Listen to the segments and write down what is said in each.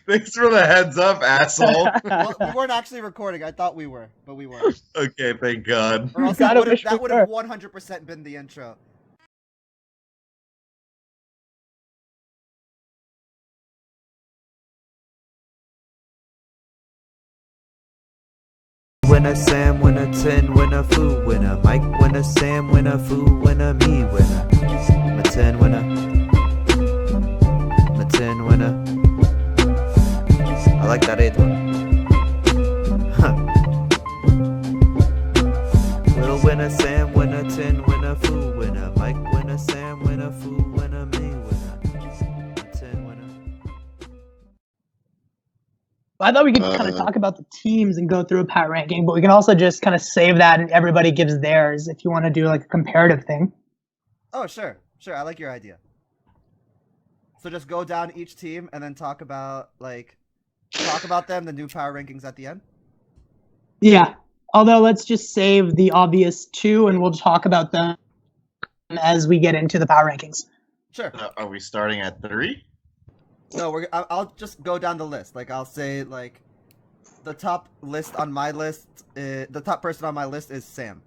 Thanks for the heads up, asshole. Well, we weren't actually recording. I thought we were, but we weren't. Okay, thank God. Or else Gotta that would have 100% been the intro. Winner Sam, winner 10, winner Foo, winner Mike, winner Sam, winner Foo, winner me, winner. My 10 winner. My 10 winner. I like that 8th one. Huh. Little winner Sam, winner 10, winner Foo, winner Mike, winner Sam, winner Foo, winner me, winner. My 10 winner. I thought we could kind of talk about the teams and go through a power ranking, but we can also just kind of save that and everybody gives theirs if you want to do like a comparative thing. Oh, sure. Sure, I like your idea. So just go down each team and then talk about them, the new power rankings at the end? Yeah. Although let's just save the obvious two and we'll talk about them as we get into the power rankings. Sure. Are we starting at 3? No, I'll just go down the list. Like, I'll say, like, the top list on my list, the top person on my list is Sam.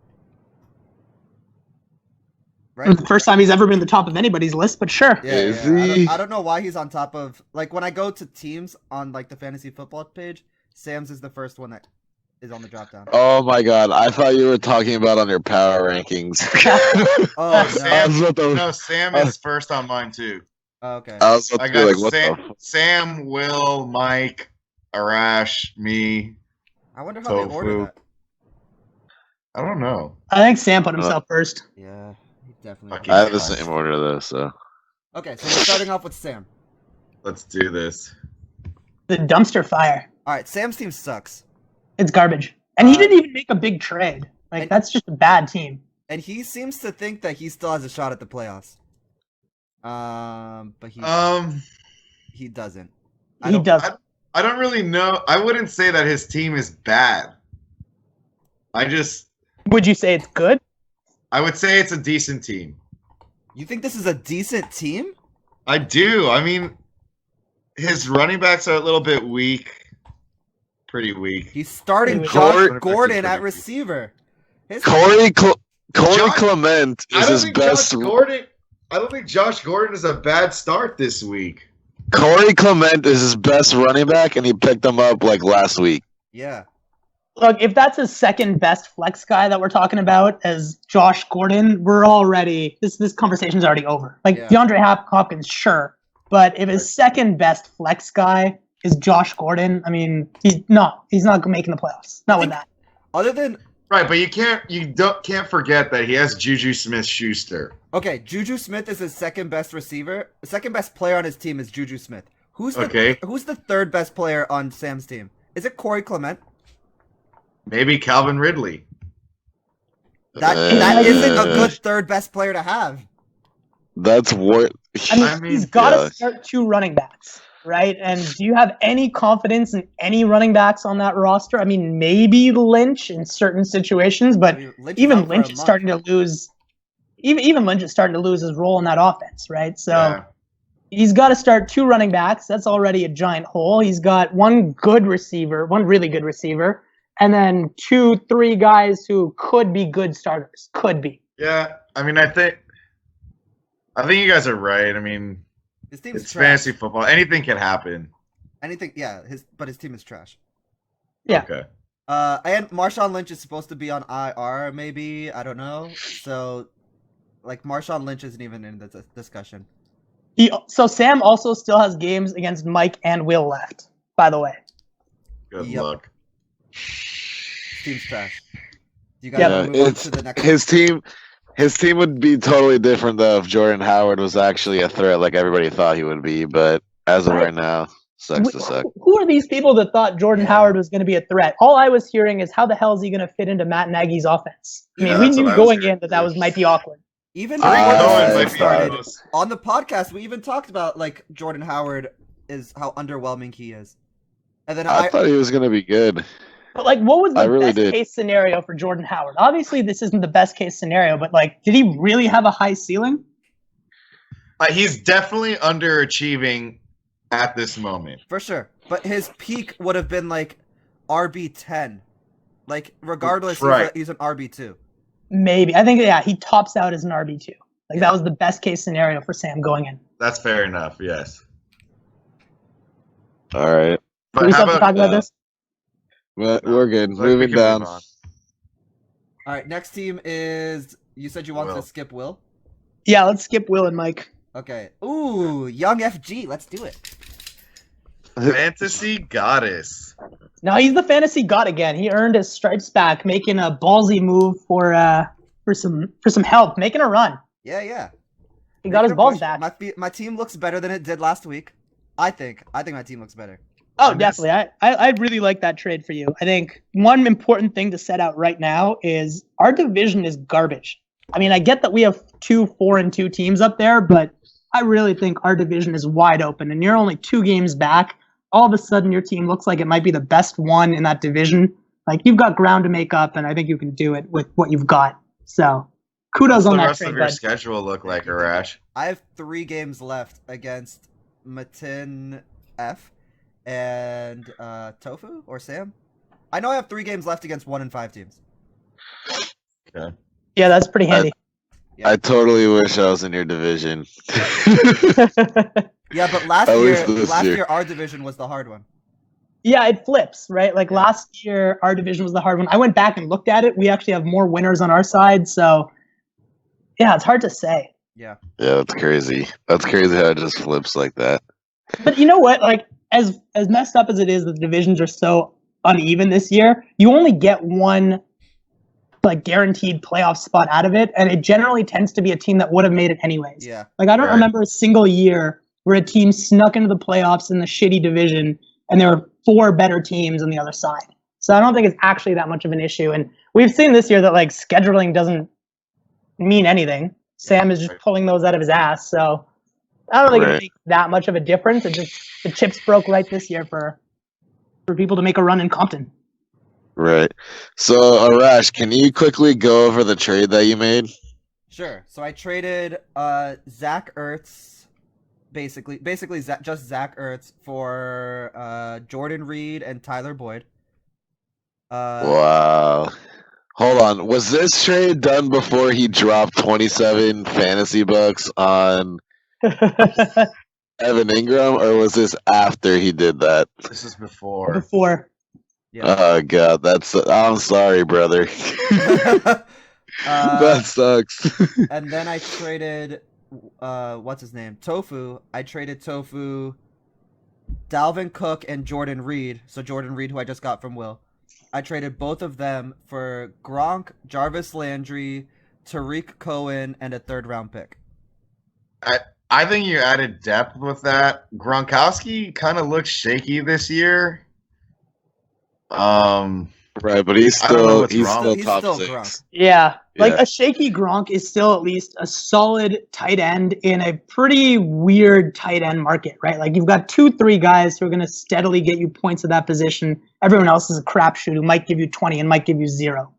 Right? The first time he's ever been the top of anybody's list, but sure. Yeah. I don't know why he's on top of, like, when I go to teams on, like, the fantasy football page, Sam's is the first one that is on the drop down. Oh my god, I thought you were talking about on your power rankings. Oh, No, Sam is first on mine too. okay. I was about I to be got like, what the fuck? Sam, Will, Mike, Arash, me. I wonder how they order Tofu. that. I don't know. I think Sam put himself first. Yeah, he definitely. Fuck I have the Yeah. same order though, so. Okay, so we're starting off with Sam. Let's do this. The dumpster fire. All right, Sam's team sucks, It's garbage. And he didn't even make a big trade. Like, and- that's just a bad team. and he seems to think that he still has a shot at the playoffs. But he doesn't. He doesn't. I don't really know. I wouldn't say that his team is bad. Would you say it's good? I would say it's a decent team. You think this is a decent team? I do. I mean, his running backs are a little bit weak. Pretty weak. He's starting Anyway, Josh Corey- Gordon at Corey- receiver. Corey Josh- Clement is his best. I don't think Josh Gordon is a bad start this week. Corey Clement is his best running back, and he picked him up like last week. Yeah. Look, if that's his second best flex guy that we're talking about as Josh Gordon, we're already this conversation's already over. Like Yeah. DeAndre Hopkins, sure, but if his second best flex guy is Josh Gordon, I mean, he's not making the playoffs. Not with that. Other than Right, but you can't forget that he has Juju Smith-Schuster. okay, Juju Smith is his second best receiver. The second best player on his team is Juju Smith. Who's the third best player on Sam's team? Is it Corey Clement? Maybe Calvin Ridley. That isn't a good third best player to have. That's what. I mean, he's got to start two running backs, right? And do you have any confidence in any running backs on that roster? I mean, maybe Lynch in certain situations, but I mean, Lynch is even out for a Lynch is month. starting to lose. Even Lynch is starting to lose his role in that offense, right? So Yeah. he's got to start two running backs. That's already a giant hole. He's got one good receiver, one really good receiver, and then 2-3 guys who could be good starters. Could be. Yeah, I mean, I think you guys are right. I mean, His team's it's trash. fantasy football. Anything can happen. Anything, yeah. But his team is trash. Yeah. Okay. And Marshawn Lynch is supposed to be on IR, maybe. I don't know. So, like, Marshawn Lynch isn't even in the discussion. So Sam also still has games against Mike and Will left, by the way. Good Yep. luck. Team's trash. You guys Yeah, wanna move on it's to the next his team. His team would be totally different though if Jordan Howard was actually a threat like everybody thought he would be. But as of right now, sucks to suck. Who are these people that thought Jordan Howard was going to be a threat? All I was hearing is how the hell is he going to fit into Matt Nagy's offense? I mean, Yeah, we that's knew what I was going hearing in that too. might be awkward. Even I before know the it season might be started, close. on the podcast, we even talked about like Jordan Howard is how underwhelming he is, and then I thought he was gonna be good. But like, what was I the really best did. case scenario for Jordan Howard? Obviously, this isn't the best case scenario, but like, did he really have a high ceiling? He's definitely underachieving at this moment. For sure. But his peak would have been like RB10. Like, regardless, Right. he's an RB2. Maybe. I think, yeah, he tops out as an RB2. Like, that was the best case scenario for Sam going in. That's fair enough. Yes. All right. Do we still have to talk about this? But we're good. We Moving can down. move on. All right, next team is. You said you wanted Will. to skip Will? Yeah, let's skip Will and Mike. Okay. Ooh, young FG. Let's do it. Fantasy Goddess. No, he's the fantasy god again. He earned his stripes back, making a ballsy move for some help, making a run. Yeah. He got his Making a balls push. back. My team looks better than it did last week. I think my team looks better. Oh, I'm definitely. I really like that trade for you. I think one important thing to set out right now is our division is garbage. I mean, I get that we have 2 4-2 teams up there, but I really think our division is wide open, and you're only 2 games back. All of a sudden, your team looks like it might be the best one in that division. Like, you've got ground to make up, and I think you can do it with what you've got. So, kudos What's on the that rest trade, of your bud. schedule look like, Arash? I have 3 games left against Matin F and Tofu or Sam. I know I have 3 games left against 1 and 5 teams. Yeah, that's pretty handy. I totally wish I was in your division. Yeah, but last At year, least this year. our division was the hard one. Yeah, it flips, right? Like last year, our division was the hard one. I went back and looked at it. We actually have more winners on our side. So, yeah, it's hard to say. Yeah. Yeah, that's crazy. That's crazy how it just flips like that. But you know what? Like, as messed up as it is, the divisions are so uneven this year. You only get one, like, guaranteed playoff spot out of it, and it generally tends to be a team that would have made it anyways. Yeah. Like, I don't Right. remember a single year where a team snuck into the playoffs in the shitty division, and there were 4 better teams on the other side. So I don't think it's actually that much of an issue. And we've seen this year that, like, scheduling doesn't mean anything. Sam is just Right. pulling those out of his ass. So I don't think Right. it makes that much of a difference. It just the chips broke right this year for people to make a run in Compton. Right. So, Arash, can you quickly go over the trade that you made? Sure. So I traded Zach Ertz, basically just Zach Ertz for Jordan Reed and Tyler Boyd. Wow. Hold on. Was this trade done before he dropped 27 fantasy bucks on Evan Ingram, or was this after he did that? This is before. Before. Yeah. Oh god, I'm sorry, brother. That sucks. And then I traded what's his name? Tofu. I traded Tofu, Dalvin Cook, and Jordan Reed. So Jordan Reed, who I just got from Will. I traded both of them for Gronk, Jarvis Landry, Tariq Cohen, and a 3rd-round pick. I think you added depth with that. Gronkowski kind of looks shaky this year. Right, but he's I don't know still what's he's wrong. still He's top still 6. Gronk. Yeah. Like Yeah. a shaky Gronk is still at least a solid tight end in a pretty weird tight end market, right? Like you've got 2-3 guys who are going to steadily get you points at that position. Everyone else is a crapshoot who might give you 20 and might give you 0.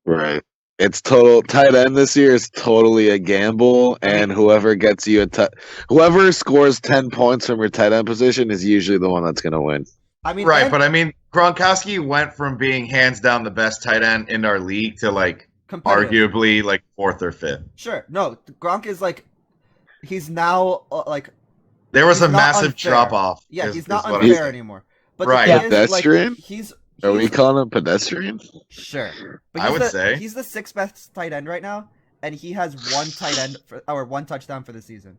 Right. It's total tight end this year is totally a gamble, and whoever gets you whoever scores 10 points from your tight end position is usually the one that's going to win. I mean, Right, and but I mean, Gronkowski went from being hands down the best tight end in our league to like competitive. arguably like 4th or 5th. Sure. No, Gronk is like, he's now like, There was He's a not massive unfair. drop off. yeah, he's not what I'm unfair saying. anymore. But Right. the thing is, like, Pedestrian? he's Are we calling him pedestrian? sure. But I he's would the, say. he's the 6th best tight end right now, and he has 1 tight end or 1 touchdown for the season.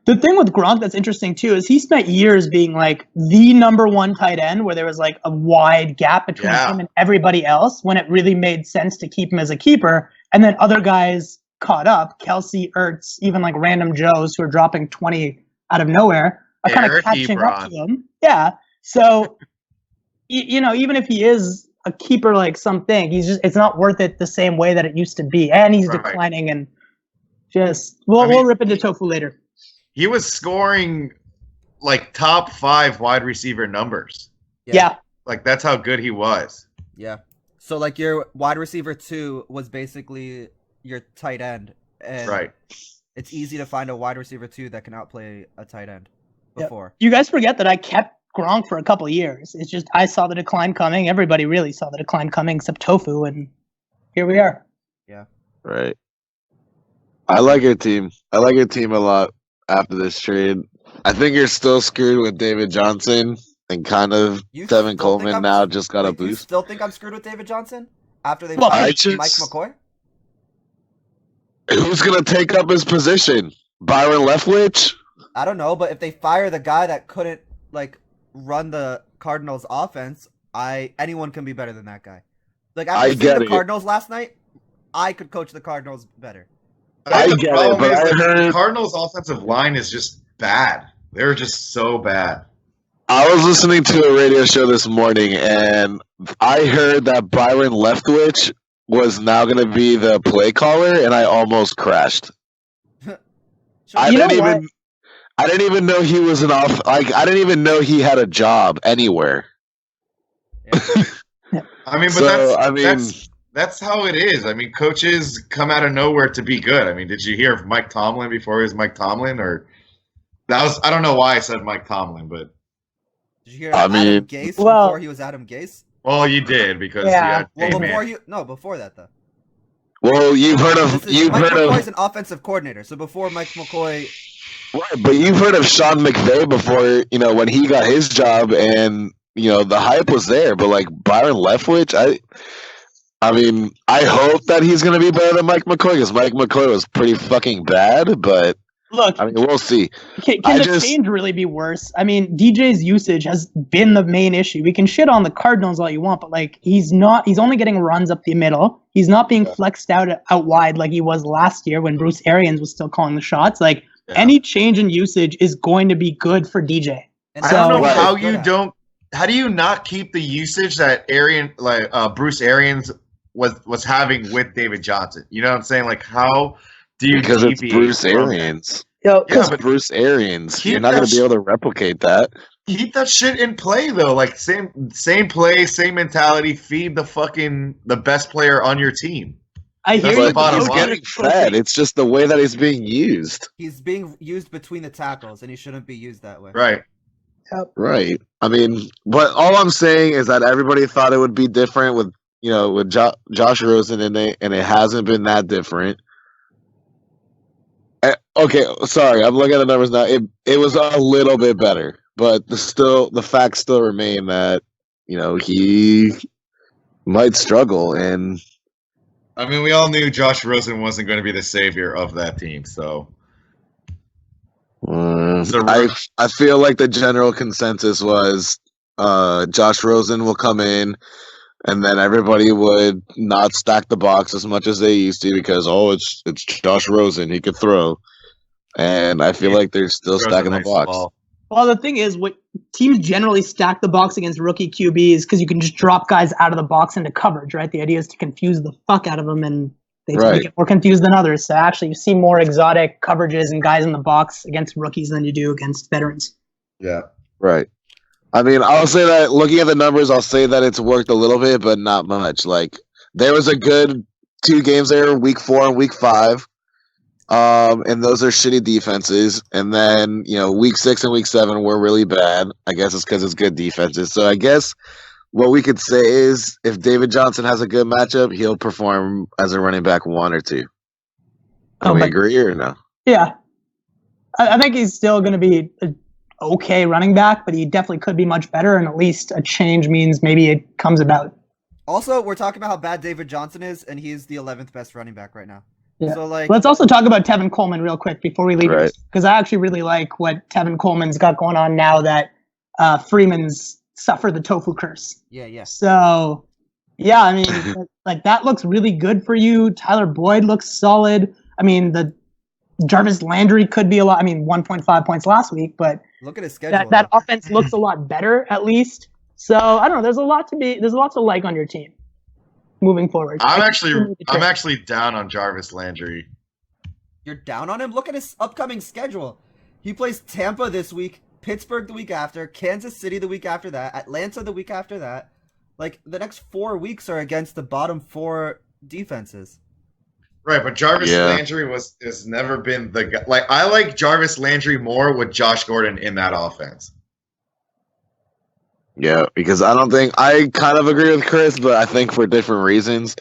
The thing with Gronk that's interesting too is he spent years being like the number 1 tight end where there was like a wide gap between Yeah. him and everybody else when it really made sense to keep him as a keeper. And then other guys caught up, Kelsey, Ertz, even like random Joes who are dropping 20 out of nowhere are kind of Eric catching up Ebron. to him. Yeah. So, you know, even if he is a keeper like something, it's not worth it the same way that it used to be. And he's Right. declining and we'll I mean- rip into Tofu later. He was scoring like top 5 wide receiver numbers. Yeah. Like that's how good he was. Yeah. So like your wide receiver 2 was basically your tight end. And Right. It's easy to find a wide receiver too that can outplay a tight end. Yep. Before. You guys forget that I kept Gronk for a couple of years. It's just I saw the decline coming. Everybody really saw the decline coming except Tofu, and here we are. Right. I like your team. I like your team a lot after this trade. I think you're still screwed with David Johnson and kind of You Tevin still think Coleman I'm- now just got a Wait, you boost. still think I'm screwed with David Johnson after they Well, fired I just- Mike McCoy? Who's gonna take up his position? Byron Leftwich? I don't know, but if they fire the guy that couldn't like run the Cardinals offense, anyone can be better than that guy. Like I after seeing get the it. Cardinals last night, I could coach the Cardinals better. I think the get it, problem but is I that heard- the Cardinals' offensive line is just bad. They're just so bad. I was listening to a radio show this morning and I heard that Byron Leftwich was now gonna be the play caller and I almost crashed. Sure. I You know didn't what? even I didn't even know he was an off like I didn't even know he had a job anywhere. I mean, but So, I mean- that's how it is. I mean, coaches come out of nowhere to be good. I mean, did you hear of Mike Tomlin before he was Mike Tomlin? Or that was I don't know why I said Mike Tomlin, but Did you hear I Adam mean- Gase Well- before he was Adam Gase? well, you did because Yeah. Well, hey, before man. before that though. Well, you've heard of Mike McCoy's an offensive coordinator, so before Mike McCoy, right, but you've heard of Sean McVay before, when he got his job and the hype was there, but like Byron Leftwich, I mean, I hope that he's gonna be better than Mike McCoy because Mike McCoy was pretty fucking bad, but Look, I mean we'll see. can I the just- change really be worse? I mean, DJ's usage has been the main issue. We can shit on the Cardinals all you want, but like he's only getting runs up the middle. He's not being flexed out wide like he was last year when Bruce Arians was still calling the shots. Like Yeah. any change in usage is going to be good for DJ. and I don't know Right. how you don't. How do you not keep the usage that Bruce Arians was having with David Johnson? You know what I'm saying? Like, how do you Because it's deviate Bruce from that? Arians. Yo, Yeah, It's but Bruce Arians. Keep You're not that gonna be able to replicate that. keep that shit in play though. Like same play, same mentality. Feed the best player on your team. I hear That's you. the but bottom those He's line. guys getting are so fed. big. It's just the way that he's being used. he's being used between the tackles, and he shouldn't be used that way. Right. Right. I mean, but all I'm saying is that everybody thought it would be different with Josh Rosen in it, and it hasn't been that different. Okay, sorry, I'm looking at the numbers now. It was a little bit better, but the facts still remain that he might struggle, and I mean, we all knew Josh Rosen wasn't going to be the savior of that team. So So I feel like the general consensus was Josh Rosen will come in, and then everybody would not stack the box as much as they used to because it's Josh Rosen, he could throw, and I feel Yeah. like they're still throws a stacking the nice box. ball. Well, the thing is, what teams generally stack the box against rookie QBs because you can just drop guys out of the box into coverage, right? The idea is to confuse the fuck out of them, and they Right. get more confused than others. So actually, you see more exotic coverages and guys in the box against rookies than you do against veterans. Yeah. Right. I mean, I'll say that looking at the numbers, I'll say that it's worked a little bit, but not much. Like there was a good 2 games there, week 4 and week 5. And those are shitty defenses. And then, week 6 and week 7 were really bad. I guess it's because it's good defenses. So I guess what we could say is if David Johnson has a good matchup, he'll perform as a running back 1 or 2. Can we but- agree or no? Yeah, I think he's still going to be an okay running back, but he definitely could be much better. And at least a change means maybe it comes about. Also, we're talking about how bad David Johnson is, and he's the 11th best running back right now. Yeah. So like, Let's also talk about Tevin Coleman real quick before we leave, Right. because I actually really like what Tevin Coleman's got going on now that Freeman's suffered the tofu curse. yeah. So, yeah, I mean, like that looks really good for you. Tyler Boyd looks solid. I mean, the Jarvis Landry could be a lot. I mean, 1.5 points last week, but Look at his schedule. that though. offense looks a lot better at least. So I don't know. There's a lot to like on your team moving forward. I'm actually down on Jarvis Landry. You're down on him? Look at his upcoming schedule. He plays Tampa this week, Pittsburgh the week after, Kansas City the week after that, Atlanta the week after that. Like, the next 4 weeks are against the bottom 4 defenses. Right, but Jarvis Yeah. Landry has never been the guy. Like, I like Jarvis Landry more with Josh Gordon in that offense. Yeah, because I kind of agree with Chris, but I think for different reasons.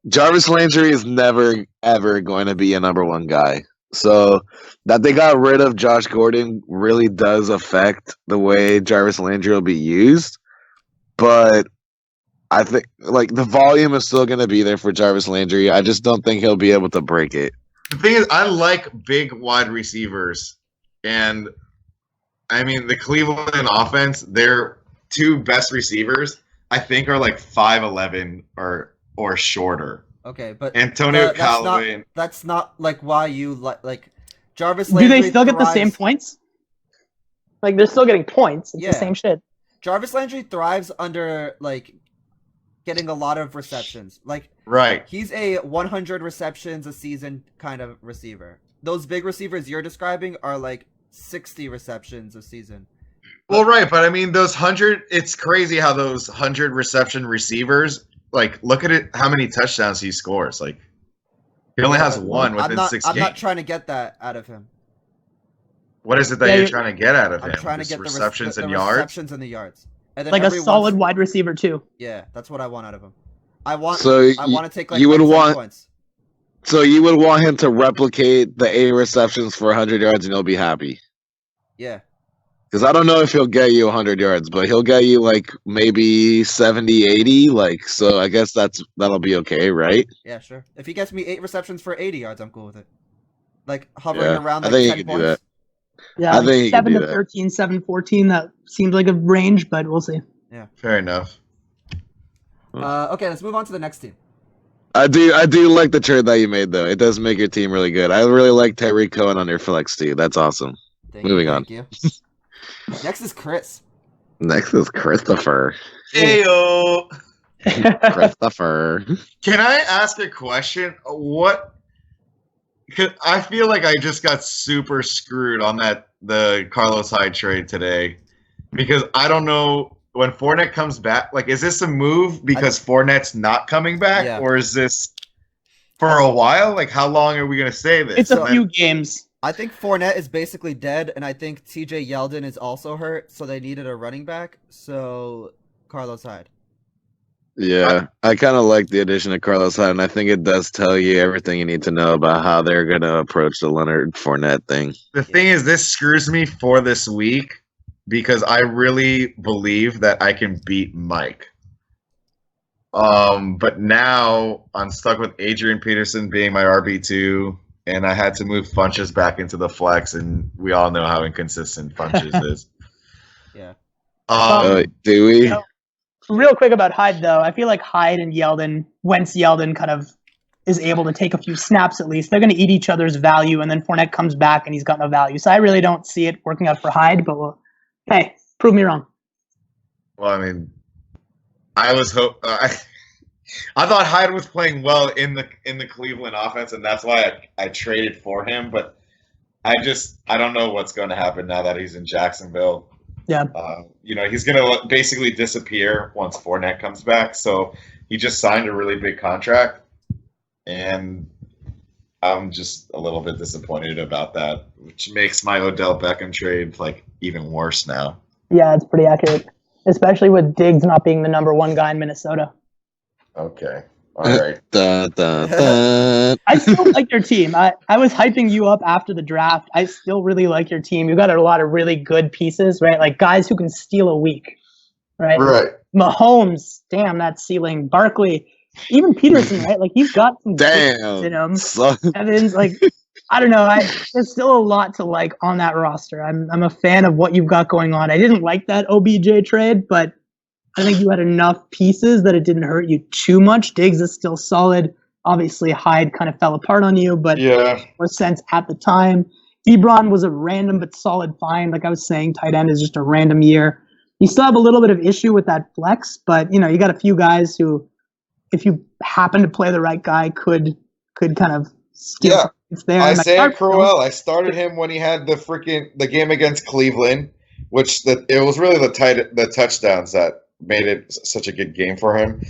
Jarvis Landry is never ever going to be a number one guy. So that they got rid of Josh Gordon really does affect the way Jarvis Landry will be used. But I think like the volume is still going to be there for Jarvis Landry. I just don't think he'll be able to break it. The thing is, I like big wide receivers, and I mean the Cleveland offense. Their two best receivers, I think, are like 5'11" or shorter. Okay, but Antonio that's Callaway. That's not like why you like Jarvis Do Landry. they still get the same thrives- points? Like they're still getting points. It's Yeah. the same shit. Jarvis Landry thrives under like getting a lot of receptions. Like Right. he's a 100 receptions a season kind of receiver. Those big receivers you're describing are like 60 receptions a season. Well, right, but I mean those 100. It's crazy how those 100 reception receivers. Like, look at it. How many touchdowns he scores? Like, he only has one within 6 I'm games. not trying to get that out of him. What is it that Yeah, you're you- trying to get out of I'm him? trying to Just get the receptions the and yards. receptions and the yards. And then Like a every solid once- wide receiver too. Yeah, that's what I want out of him. I want So I want to take like you would 10 want- points. So you would want him to replicate the 8 receptions for 100 yards and he'll be happy. Yeah. Because I don't know if he'll get you 100 yards, but he'll get you like maybe 70, 80. Like, so I guess that'll be okay, right? Yeah, sure. If he gets me 8 receptions for 80 yards, I'm cool with it. Like hovering Yeah, around I like think he 10 could do points. that. Yeah, I like think he can 7 do to that. 13, 7-14. That seems like a range, but we'll see. Fair enough. Okay, let's move on to the next team. I do like the trade that you made though. It does make your team really good. I really like Tyreek Cohen on your flex too. That's awesome. Moving on. Thank you. Next is Chris. Next is Christopher. Heyo. Christopher. Can I ask a question? What? Cause I feel like I just got super screwed on the Carlos Hyde trade today, because I don't know when Fournette comes back. Like, is this a move because Fournette's not coming back, Yeah. or is this for a while? Like, how long are we gonna say this? It's a And few then- games. I think Fournette is basically dead, and I think TJ Yeldon is also hurt, so they needed a running back. So Carlos Hyde. Yeah, I kind of like the addition of Carlos Hyde, and I think it does tell you everything you need to know about how they're going to approach the Leonard Fournette thing. The thing is, this screws me for this week because I really believe that I can beat Mike. But now I'm stuck with Adrian Peterson being my RB2, and I had to move Funches back into the flex, and we all know how inconsistent Funches is. Yeah. Do we? Yeah. Real quick about Hyde, though, I feel like Hyde and Yeldon, once Yeldon kind of is able to take a few snaps at least, they're going to eat each other's value, and then Fournette comes back and he's got no value. So I really don't see it working out for Hyde, but hey, prove me wrong. Well, I mean, I thought Hyde was playing well in the Cleveland offense, and that's why I traded for him. But I don't know what's going to happen now that he's in Jacksonville. Yeah. He's going to basically disappear once Fournette comes back. So he just signed a really big contract, and I'm just a little bit disappointed about that, which makes my Odell Beckham trade like even worse now. Yeah, it's pretty accurate, especially with Diggs not being the number one guy in Minnesota. Okay. All right. Dun, dun, dun. I still like your team. I was hyping you up after the draft. I still really like your team. You got a lot of really good pieces, right? Like guys who can steal a week, right? Right. Mahomes, damn, that ceiling. Barkley, even Peterson, right? Like he's got some Damn. in him. So- Evans, like I don't know. There's still a lot to like on that roster. I'm a fan of what you've got going on. I didn't like that OBJ trade, but I think you had enough pieces that it didn't hurt you too much. Diggs is still solid. Obviously, Hyde kind of fell apart on you, but Yeah. more sense at the time. Ebron was a random but solid find. Like I was saying, tight end is just a random year. You still have a little bit of issue with that flex, but you got a few guys who, if you happen to play the right guy, could kind of steal. Yeah. It's there. Isaiah Crowell, I started him when he had the game against Cleveland, which it was really the touchdowns that made it such a good game for him.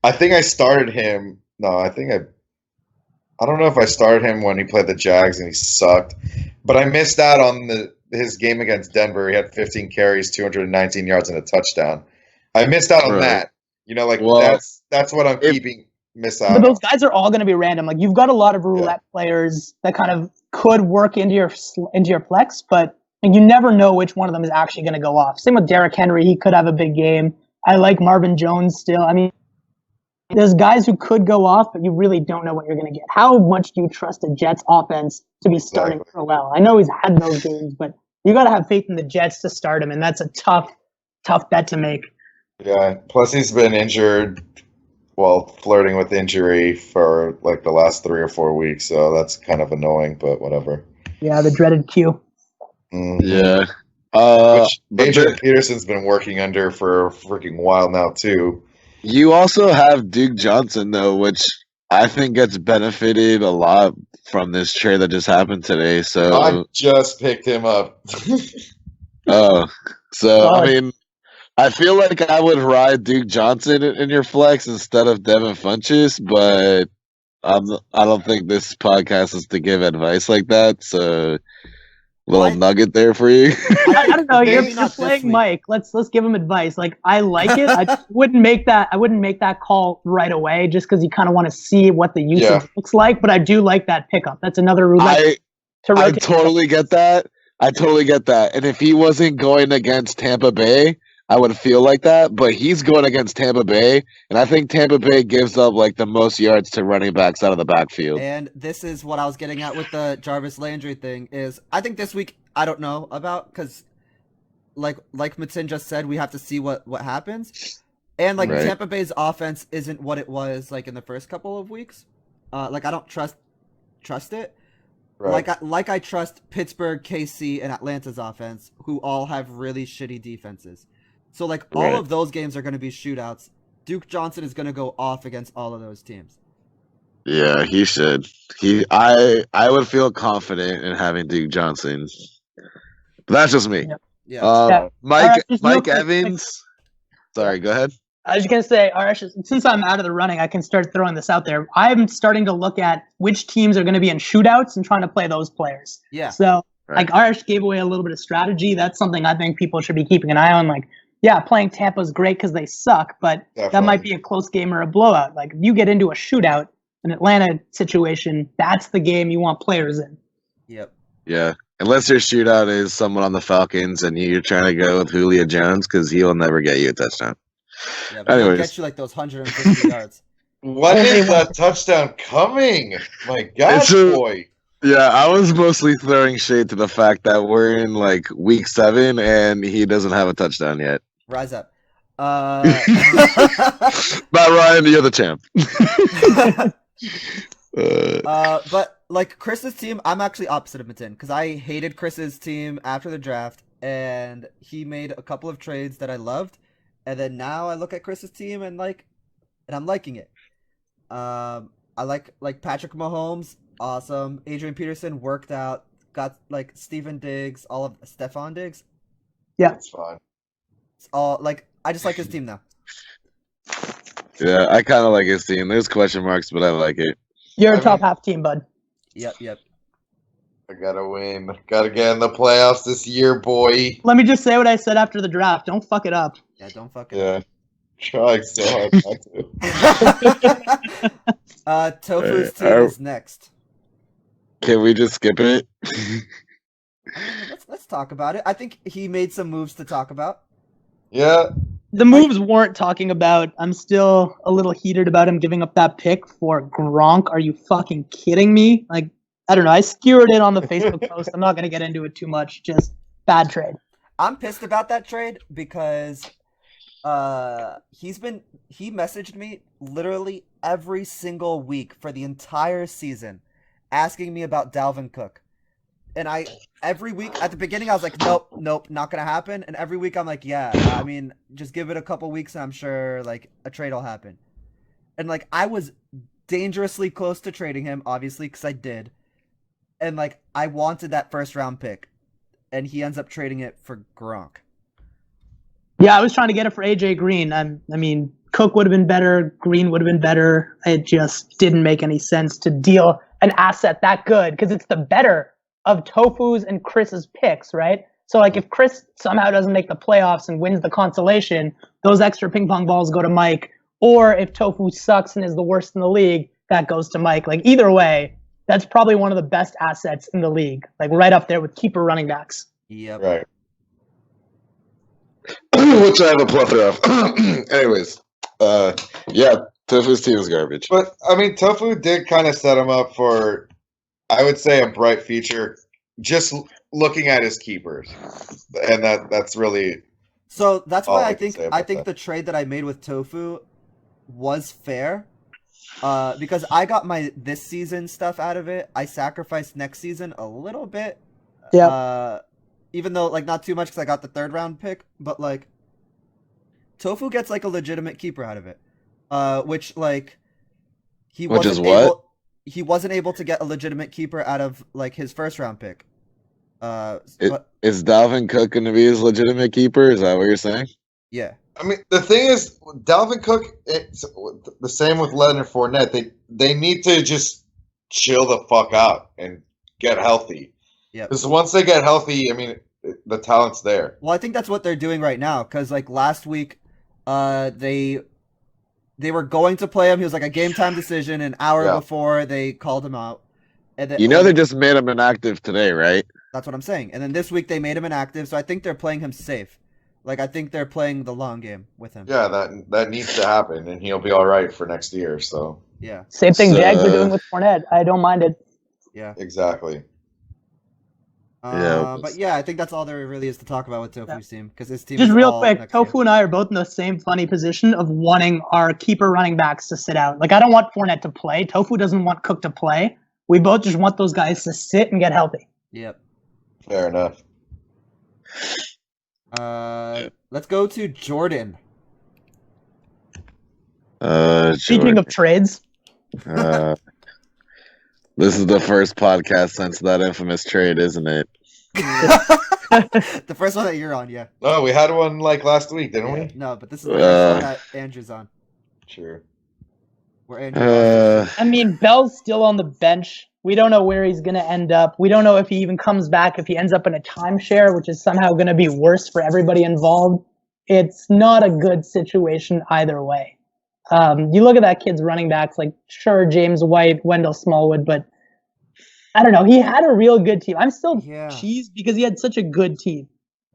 I think I started him. No, I think I don't know if I started him when he played the Jags and he sucked, but I missed out on his game against Denver. He had 15 carries, 219 yards, and a touchdown. I missed out on Right. that. Well, that's what I'm if- miss But out. those guys are all going to be random. Like you've got a lot of roulette players that kind of could work into your flex, but you never know which one of them is actually going to go off. Same with Derrick Henry; he could have a big game. I like Marvin Jones still. I mean, there's guys who could go off, but you really don't know what you're going to get. How much do you trust the Jets offense to be starting Exactly. for a while? I know he's had those games, but you got to have faith in the Jets to start him, and that's a tough bet to make. Yeah. Plus, he's been injured, flirting with injury for like the last 3 or 4 weeks. So that's kind of annoying, but whatever. Yeah, the dreaded Q. Mhm. Yeah. Which But Adrian Peterson's been working under for a freaking while now too. you also have Duke Johnson though, which I think gets benefited a lot from this trade that just happened today. I So, just picked him up. oh, so I God. mean, I feel like I would ride Duke Johnson in your flex instead of Devin Funchess, but I don't think this podcast is to give advice like that. So, little Why- nugget there for you. I don't know. Maybe You're not this playing week. Mike. Let's give him advice. Like I like it. I just wouldn't make that call right away just because you kind of want to see what the usage Yeah. looks like. But I do like that pickup. That's another roulette to I rotate. totally get that. I totally get that. And if he wasn't going against Tampa Bay, I would feel like that. But he's going against Tampa Bay, and I think Tampa Bay gives up like the most yards to running backs out of the backfield. And this is what I was getting at with the Jarvis Landry thing is I think this week I don't know about because like Matin just said, we have to see what happens. And like Right. Tampa Bay's offense isn't what it was like in the first couple of weeks. Like I don't trust it. Right. Like I trust Pittsburgh, KC, and Atlanta's offense, who all have really shitty defenses. So like all Right. of those games are going to be shootouts. Duke Johnson is going to go off against all of those teams. Yeah, he should. I would feel confident in having Duke Johnson. But that's just me. Yep. Yeah. Yeah. Mike Alright, just real Mike quick, Evans. Sorry, go ahead. I was going to say, Arash, since I'm out of the running, I can start throwing this out there. I'm starting to look at which teams are going to be in shootouts and trying to play those players. Yeah. So, Right. like, Arash gave away a little bit of strategy. That's something I think people should be keeping an eye on. Like, yeah, playing Tampa's great because they suck, but that might be a close game or a blowout. Like, if you get into a shootout, an Atlanta situation, that's the game you want players in. Yep. Yeah. Unless your shootout is someone on the Falcons and you're trying to go with Julio Jones because he'll never get you a touchdown. Yeah, but he'll Anyways. get you like those 150 yards. When is that touchdown coming? My God, It's a- boy. Yeah, I was mostly throwing shade to the fact that we're in like week 7 and he doesn't have a touchdown yet. Rise up. Matt Ryan, you're the champ. But like Chris's team, I'm actually opposite of Matin because I hated Chris's team after the draft, and he made a couple of trades that I loved, and then now I look at Chris's team and I'm liking it. I like Patrick Mahomes, awesome. Adrian Peterson worked out, got like Stephon Diggs, all of Stephon Diggs. It's fine. It's all like I just like his team now. Yeah, I kind of like his team. There's question marks, but I like it. You're a I top mean- half team, bud. Yep. I gotta win. Gotta get in the playoffs this year, boy. Let me just say what I said after the draft. Don't fuck it up. Yeah, don't fuck it. Yeah. Trying so hard not to. Tofu's team Alright. is next. Can we just skip it? I mean, let's talk about it. I think he made some moves to talk about. Yeah. The moves weren't talking about. I'm still a little heated about him giving up that pick for Gronk. Are you fucking kidding me? Like, I don't know. I skewered it on the Facebook post. I'm not going to get into it too much. Just bad trade. I'm pissed about that trade because he messaged me literally every single week for the entire season asking me about Dalvin Cook. And every week at the beginning I was like, nope, not gonna happen. And every week I'm like, yeah, I mean, just give it a couple weeks and I'm sure like a trade will happen. And like I was dangerously close to trading him, obviously, because I did. And like I wanted that first round pick. And he ends up trading it for Gronk. Yeah, I was trying to get it for AJ Green. I mean, Cook would have been better. Green would have been better. It just didn't make any sense to deal an asset that good because it's the better of Tofu's and Chris's picks, right? So like if Chris somehow doesn't make the playoffs and wins the consolation, those extra ping pong balls go to Mike. Or if Tofu sucks and is the worst in the league, that goes to Mike. Like either way, that's probably one of the best assets in the league. Like right up there with keeper running backs. Yep. Right. Which I have a plethora of. Anyways, yeah, Tofu's team is garbage. But I mean, Tofu did kind of set him up for, I would say, a bright future. Just looking at his keepers, and that's really So that's all why I I can think say about that. the trade that I made with Tofu was fair. Because I got my this season stuff out of it. I sacrificed next season a little bit. Yeah. Even though like not too much because I got the 3rd round pick, but like Tofu gets like a legitimate keeper out of it. Which like he Which wasn't is what? able he wasn't able to get a legitimate keeper out of like his 1st round pick. But Is Dalvin Cook going to be his legitimate keeper? Is that what you're saying? yeah. I mean, the thing is, Dalvin Cook. It's the same with Leonard Fournette. They need to just chill the fuck out and get healthy. Yeah. Because once they get healthy, I mean, the talent's there. Well, I think that's what they're doing right now. Because like last week, they were going to play him. He was like a game time decision. An hour Yeah. before they called him out. And then, You know they just made him inactive today, right? That's what I'm saying. And then this week they made him inactive. So I think they're playing him safe. Like I think they're playing the long game with him. Yeah, that needs to happen, and he'll be all right for next year. So Yeah. Same thing So- Jags are doing with Fournette. I don't mind it. Yeah. exactly. Yeah. But yeah, I think that's all there really is to talk about with Tofu's team because his team. Just is real all quick, next year. Tofu and I are both in the same funny position of wanting our keeper running backs to sit out. Like I don't want Fournette to play. Tofu doesn't want Cook to play. We both just want those guys to sit and get healthy. Yep. Fair enough. Let's go to Jordan. Speaking Jordan. of trades, This is the first podcast since that infamous trade, isn't it? The first one that you're on, yeah. Oh, we had one like last week, didn't we? No, but this is the first one that Andrew's on. Sure. Where Andrew. I mean, Bell's still on the bench. We don't know where he's going to end up. We don't know if he even comes back, if he ends up in a timeshare, which is somehow going to be worse for everybody involved. It's not a good situation either way. You look at that kid's running backs, like, sure, James White, Wendell Smallwood, but I don't know. He had a real good team. I'm still cheesed because he had such a good team.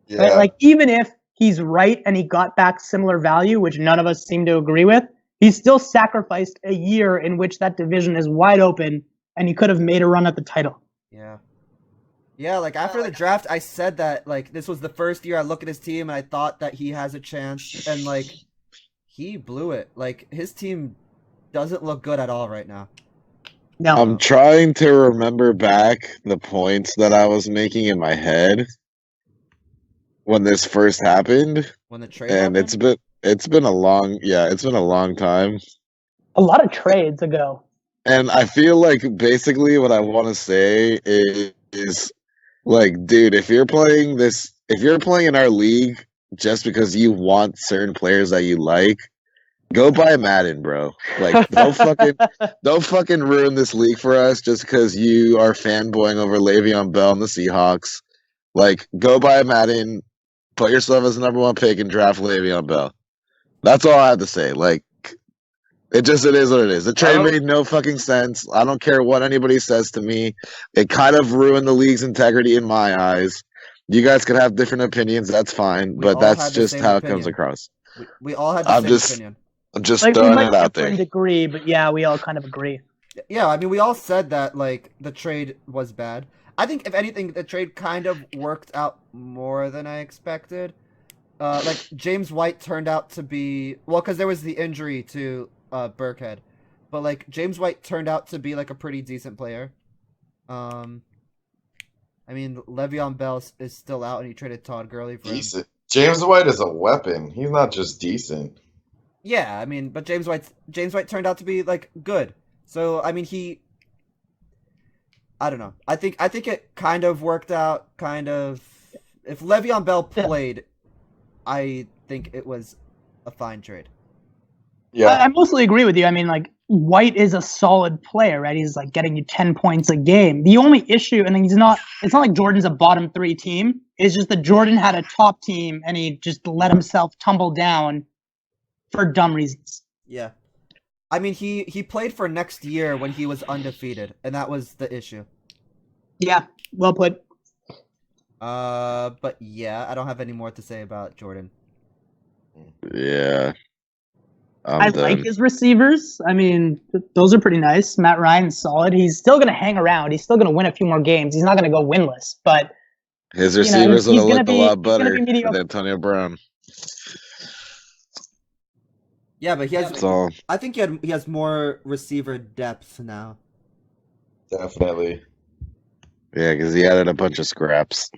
Yeah. Right? Like, even if he's right and he got back similar value, which none of us seem to agree with, he still sacrificed a year in which that division is wide open and he could have made a run at the title. Yeah. Yeah, like after the draft, I said that like this was the first year I look at his team and I thought that he has a chance, and like he blew it. Like his team doesn't look good at all right now. No. I'm trying to remember back the points that I was making in my head when this first happened, When the trade and happened? it's been a long time. A lot of trades ago. And I feel like basically what I want to say is like, dude, if you're playing in our league just because you want certain players that you like, go buy Madden, bro. Like, don't fucking ruin this league for us just because you are fanboying over Le'Veon Bell and the Seahawks. Like, go buy Madden, put yourself as the #1 pick, and draft Le'Veon Bell. That's all I have to say. Like, it is what it is. The trade made no fucking sense. I don't care what anybody says to me. It kind of ruined the league's integrity in my eyes. You guys can have different opinions. That's fine, We all but that's had the just same how it comes opinion. across. We all had the same opinion. I'm just Like, we throwing might it out differ in there. degree, but yeah, we all kind of agree. Yeah, I mean, we all said that like the trade was bad. I think if anything, the trade kind of worked out more than I expected. Like James White turned out to be because there was the injury to Burkhead, but like James White turned out to be like a pretty decent player. I mean, Le'Veon Bell is still out, and he traded Todd Gurley for him. Decent. James White is a weapon. He's not just decent. Yeah, I mean, but James White turned out to be like good. So I mean, I don't know. I think it kind of worked out. Kind of, if Le'Veon Bell played, I think it was a fine trade. Yeah. I mostly agree with you. I mean, like, White is a solid player, right? He's like getting you 10 points a game. The only issue, and it's not like Jordan's a bottom 3 team. It's just that Jordan had a top team and he just let himself tumble down for dumb reasons. Yeah. I mean, he played for next year when he was undefeated, and that was the issue. Yeah, well put. But yeah, I don't have any more to say about Jordan. Yeah. I like his receivers. I mean, those are pretty nice. Matt Ryan's solid. He's still going to hang around. He's still going to win a few more games. He's not going to go winless, but His receivers would he's have gonna looked a be- lot he's gonna better be mediocre. than Antonio Brown. Yeah, but he has. That's all. I think he has more receiver depth now. Definitely. Yeah, because he added a bunch of scraps.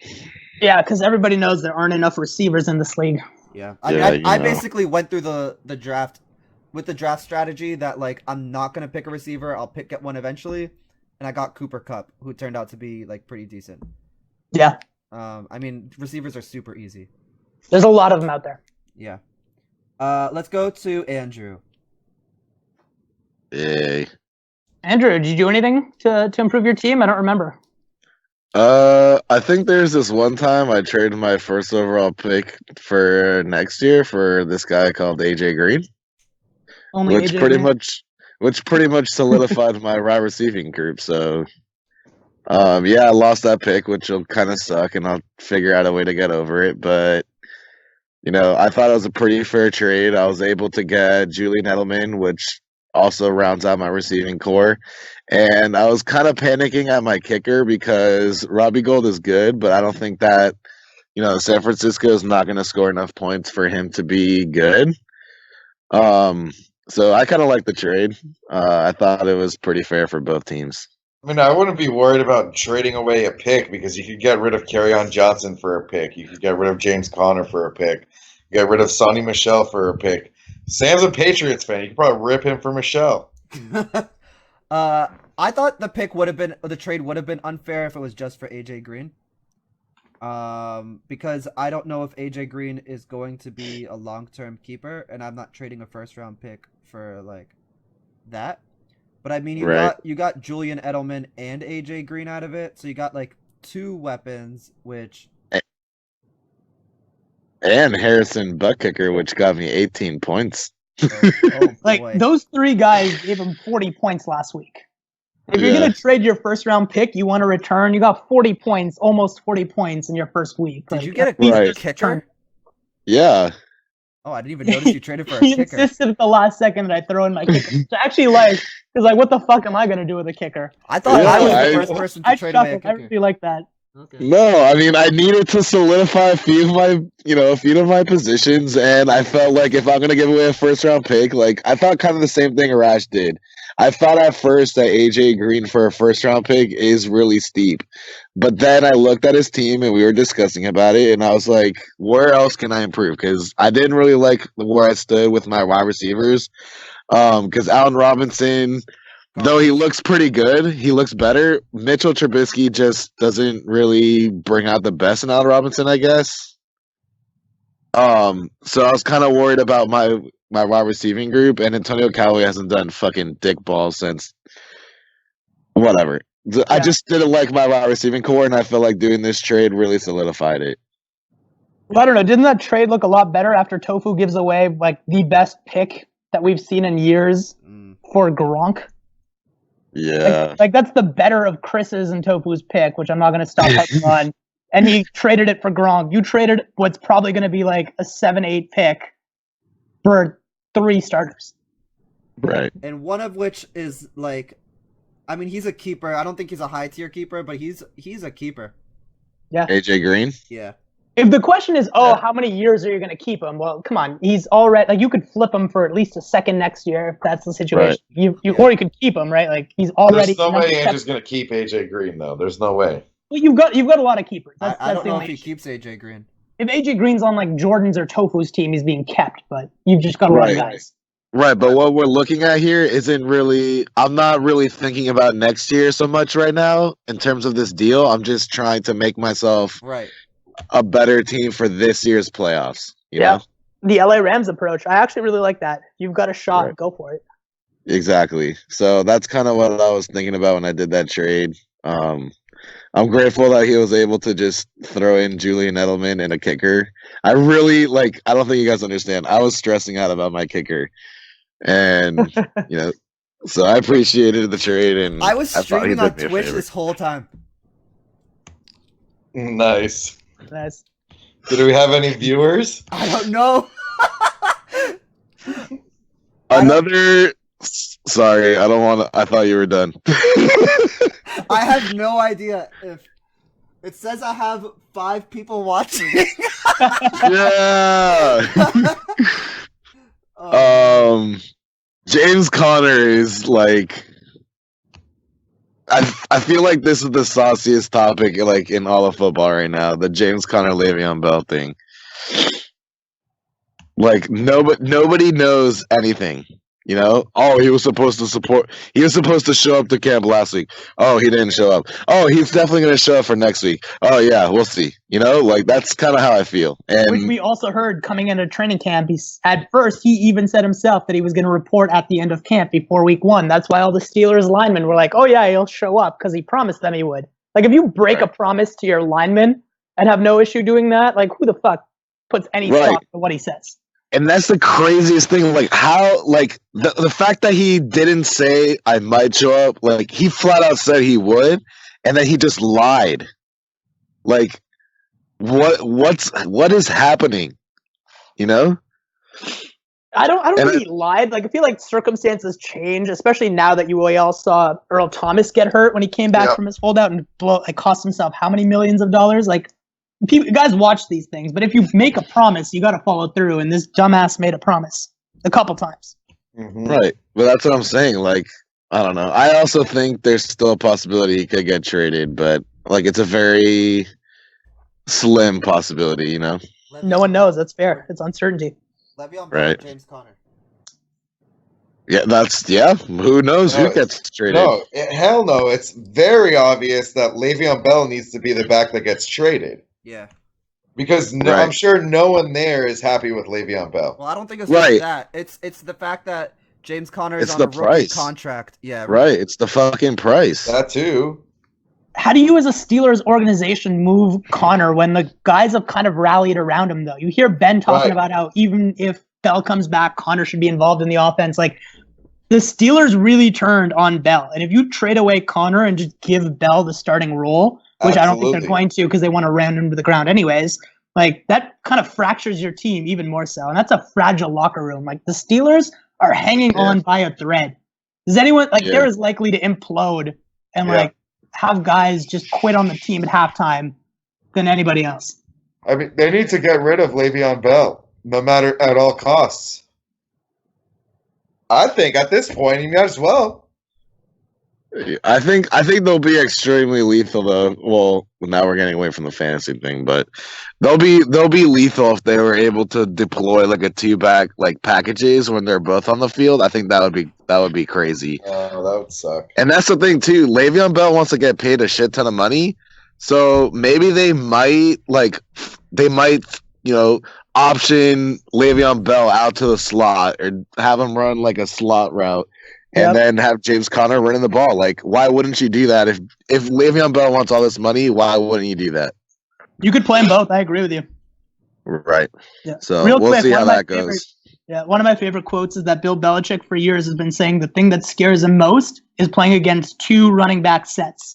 yeah, because everybody knows there aren't enough receivers in this league. Yeah, Yeah, I you know. basically went through the draft with the draft strategy that like I'm not gonna pick a receiver. I'll get one eventually, and I got Cooper Kupp, who turned out to be like pretty decent. Yeah, I mean, receivers are super easy. there's a lot of them out there. Yeah. Let's go to Andrew. Yay. Andrew, did you do anything to improve your team? I don't remember. I think there's this one time I traded my first overall pick for next year for this guy called AJ Green, Only which AJ pretty Green? much solidified my wide receiving group. So, yeah, I lost that pick, which will kind of suck, and I'll figure out a way to get over it. But I thought it was a pretty fair trade. I was able to get Julian Edelman, which also rounds out my receiving core. And I was kind of panicking at my kicker because Robbie Gould is good, but I don't think that, San Francisco is not going to score enough points for him to be good. So I kind of like the trade. I thought it was pretty fair for both teams. I mean, I wouldn't be worried about trading away a pick because you could get rid of Kerryon Johnson for a pick. You could get rid of James Conner for a pick. Get rid of Sonny Michel for a pick. Sam's a Patriots fan. You could probably rip him for Michel. I thought the trade would have been unfair if it was just for AJ Green. Because I don't know if AJ Green is going to be a long-term keeper, and I'm not trading a first-round pick for like that. But I mean, you got Julian Edelman and AJ Green out of it, so you got like 2 weapons, which. And Harrison Buttkicker, which got me 18 points. Like, boy. those 3 guys gave him 40 points last week. If you're Yeah. going to trade your first round pick, you want to return, you got 40 points, almost 40 points in your first week. Did Like, you get a at least Right. just kicker? return. Yeah. Oh, I didn't even notice you traded for a He kicker. insisted at the last second that I throw in my kicker. Which I actually like, because like, what the fuck am I going to do with a kicker? I thought Yeah, I was I- the first person to I trade away a chuckled. I kicker. really like that. Okay. No, I mean I needed to solidify a few of my positions, and I felt like if I'm gonna give away a first round pick, like I thought kind of the same thing Arash did. I thought at first that AJ Green for a first round pick is really steep. But then I looked at his team and we were discussing about it, and I was like, where else can I improve? Because I didn't really like where I stood with my wide receivers. Because Allen Robinson, though he looks pretty good, he looks better. Mitchell Trubisky just doesn't really bring out the best in Allen Robinson, I guess. So I was kind of worried about my wide receiving group, and Antonio Callaway hasn't done fucking dick balls since whatever. I just didn't like my wide receiving core, and I felt like doing this trade really solidified it. Well, I don't know. Didn't that trade look a lot better after Tofu gives away like the best pick that we've seen in years for Gronk? Yeah. Like that's the better of Chris's and Tofu's pick, which I'm not going to stop hyping on. And he traded it for Gronk. You traded what's probably going to be like a 7-8 pick for 3 starters. Right. And one of which is like, I mean, he's a keeper. I don't think he's a high tier keeper, but he's a keeper. AJ Green? Yeah. If the question is, Yeah. how many years are you going to keep him? Well, come on. He's already like you could flip him for at least a second next year if that's the situation. Or you could keep him, right? Like he's already. There's no number way 7. Andrew's going to keep AJ Green, though. There's no way. Well, you've got a lot of keepers. That's I don't the know only if he issue. keeps AJ Green. If AJ Green's on like Jordan's or Tofu's team, he's being kept. But you've just got a lot of Right. guys. Right, but what we're looking at here isn't really. I'm not really thinking about next year so much right now in terms of this deal. I'm just trying to make myself Right. a better team for this year's playoffs. You Yeah. know? the LA Rams approach. I actually really like that. You've got a shot, Right. go for it. Exactly. So that's kind of what I was thinking about when I did that trade. I'm grateful that he was able to just throw in Julian Edelman and a kicker. I really like. I don't think you guys understand. I was stressing out about my kicker, and so I appreciated the trade. And I was thought streaming he'd on do me a Twitch favor. this whole time. Nice. Nice. Do we have any viewers? I don't know. Another. Sorry, I don't want to. I thought you were done. I have no idea if it says I have 5 people watching. Yeah. James Conner is like. I feel like this is the sauciest topic like in all of football right now. The James Conner Le'Veon Bell thing. Like nobody knows anything. Oh, he was supposed to show up to camp last week. Oh, he didn't show up. Oh, he's definitely going to show up for next week. Oh yeah, we'll see. Like that's kind of how I feel. Which And we also heard coming into training camp. At first, he even said himself that he was going to report at the end of camp before week 1. That's why all the Steelers linemen were like, "Oh yeah, he'll show up," because he promised them he would. Like if you break a promise to your linemen and have no issue doing that, like who the fuck puts any Right. stock to what he says? And that's the craziest thing. Like how, like the fact that he didn't say I might show up. Like he flat out said he would, and then he just lied. Like what is happening? I don't And think he lied. Like I feel like circumstances change, especially now that we all saw Earl Thomas get hurt when he came back Yeah. from his holdout and cost himself how many millions of dollars? Like people, guys watch these things, but if you make a promise, you got to follow through. And this dumbass made a promise a couple times. Mhm. Right. But that's what I'm saying. Like, I don't know. I also think there's still a possibility he could get traded, but like it's a very slim possibility. No one knows. That's fair. It's uncertainty. Le'Veon Bell, Right. James Conner. Yeah. Who knows No, who gets traded? No, hell no. It's very obvious that Le'Veon Bell needs to be the back that gets traded. Yeah. Because Right. I'm sure no one there is happy with Le'Veon Bell. Well, I don't think it's Right. just that. It's the fact that James Conner is It's on a the rookie price. contract. Yeah. Right. It's the fucking price. That too. How do you, as a Steelers organization, move Connor when the guys have kind of rallied around him, though? You hear Ben talking Right. about how even if Bell comes back, Connor should be involved in the offense. Like, the Steelers really turned on Bell. And if you trade away Connor and just give Bell the starting role, which I don't think they're Absolutely. going to because they want to ram him to the ground anyways, like, that kind of fractures your team even more so. And that's a fragile locker room. Like, the Steelers are hanging Yeah. on by a thread. Does anyone, like, Yeah. they're as likely to implode and, Yeah. like, have guys just quit on the team at halftime than anybody else. I mean, they need to get rid of Le'Veon Bell, no matter at all costs. I think at this point, you might as well. I think they'll be extremely lethal though. Well, now we're getting away from the fantasy thing, but they'll be lethal if they were able to deploy like a 2-back like packages when they're both on the field. I think that would be crazy. Oh, that would suck. And that's the thing too. Le'Veon Bell wants to get paid a shit ton of money, so maybe they might option Le'Veon Bell out to the slot or have him run like a slot route. And Yep. then have James Conner running the ball. Like, why wouldn't you do that? If Le'Veon Bell wants all this money, why wouldn't you do that? You could play them both. I agree with you. Right. Yeah. So Real we'll quick, see one how of my that goes. Yeah, one of my favorite quotes is that Bill Belichick for years has been saying the thing that scares him most is playing against 2 running back sets.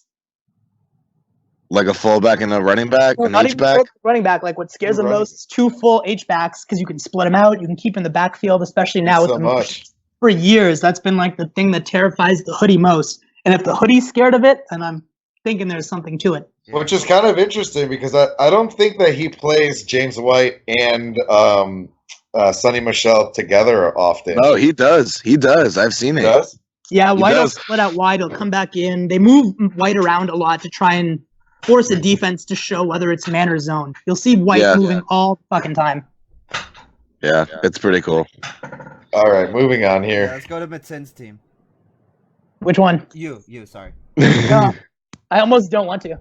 Like a fullback and a running back, an Not H even back. running back. Like what scares him Running. most is 2 full H backs because you can split them out. You can keep in the backfield, especially now with So the much. For years, that's been like the thing that terrifies the hoodie most. And if the hoodie's scared of it, then I'm thinking there's something to it. Which is kind of interesting because I don't think that he plays James White and Sonny Michel together often. No, he does. He does. I've seen He it. does? Yeah, He White will does. split out wide. He'll come back in. They move White around a lot to try and force the defense to show whether it's man or zone. You'll see White Yeah. moving all the fucking time. Yeah, it's pretty cool. All right, moving on Yeah, here. let's go to Matin's team. Which one? You, sorry. No, I almost don't want to.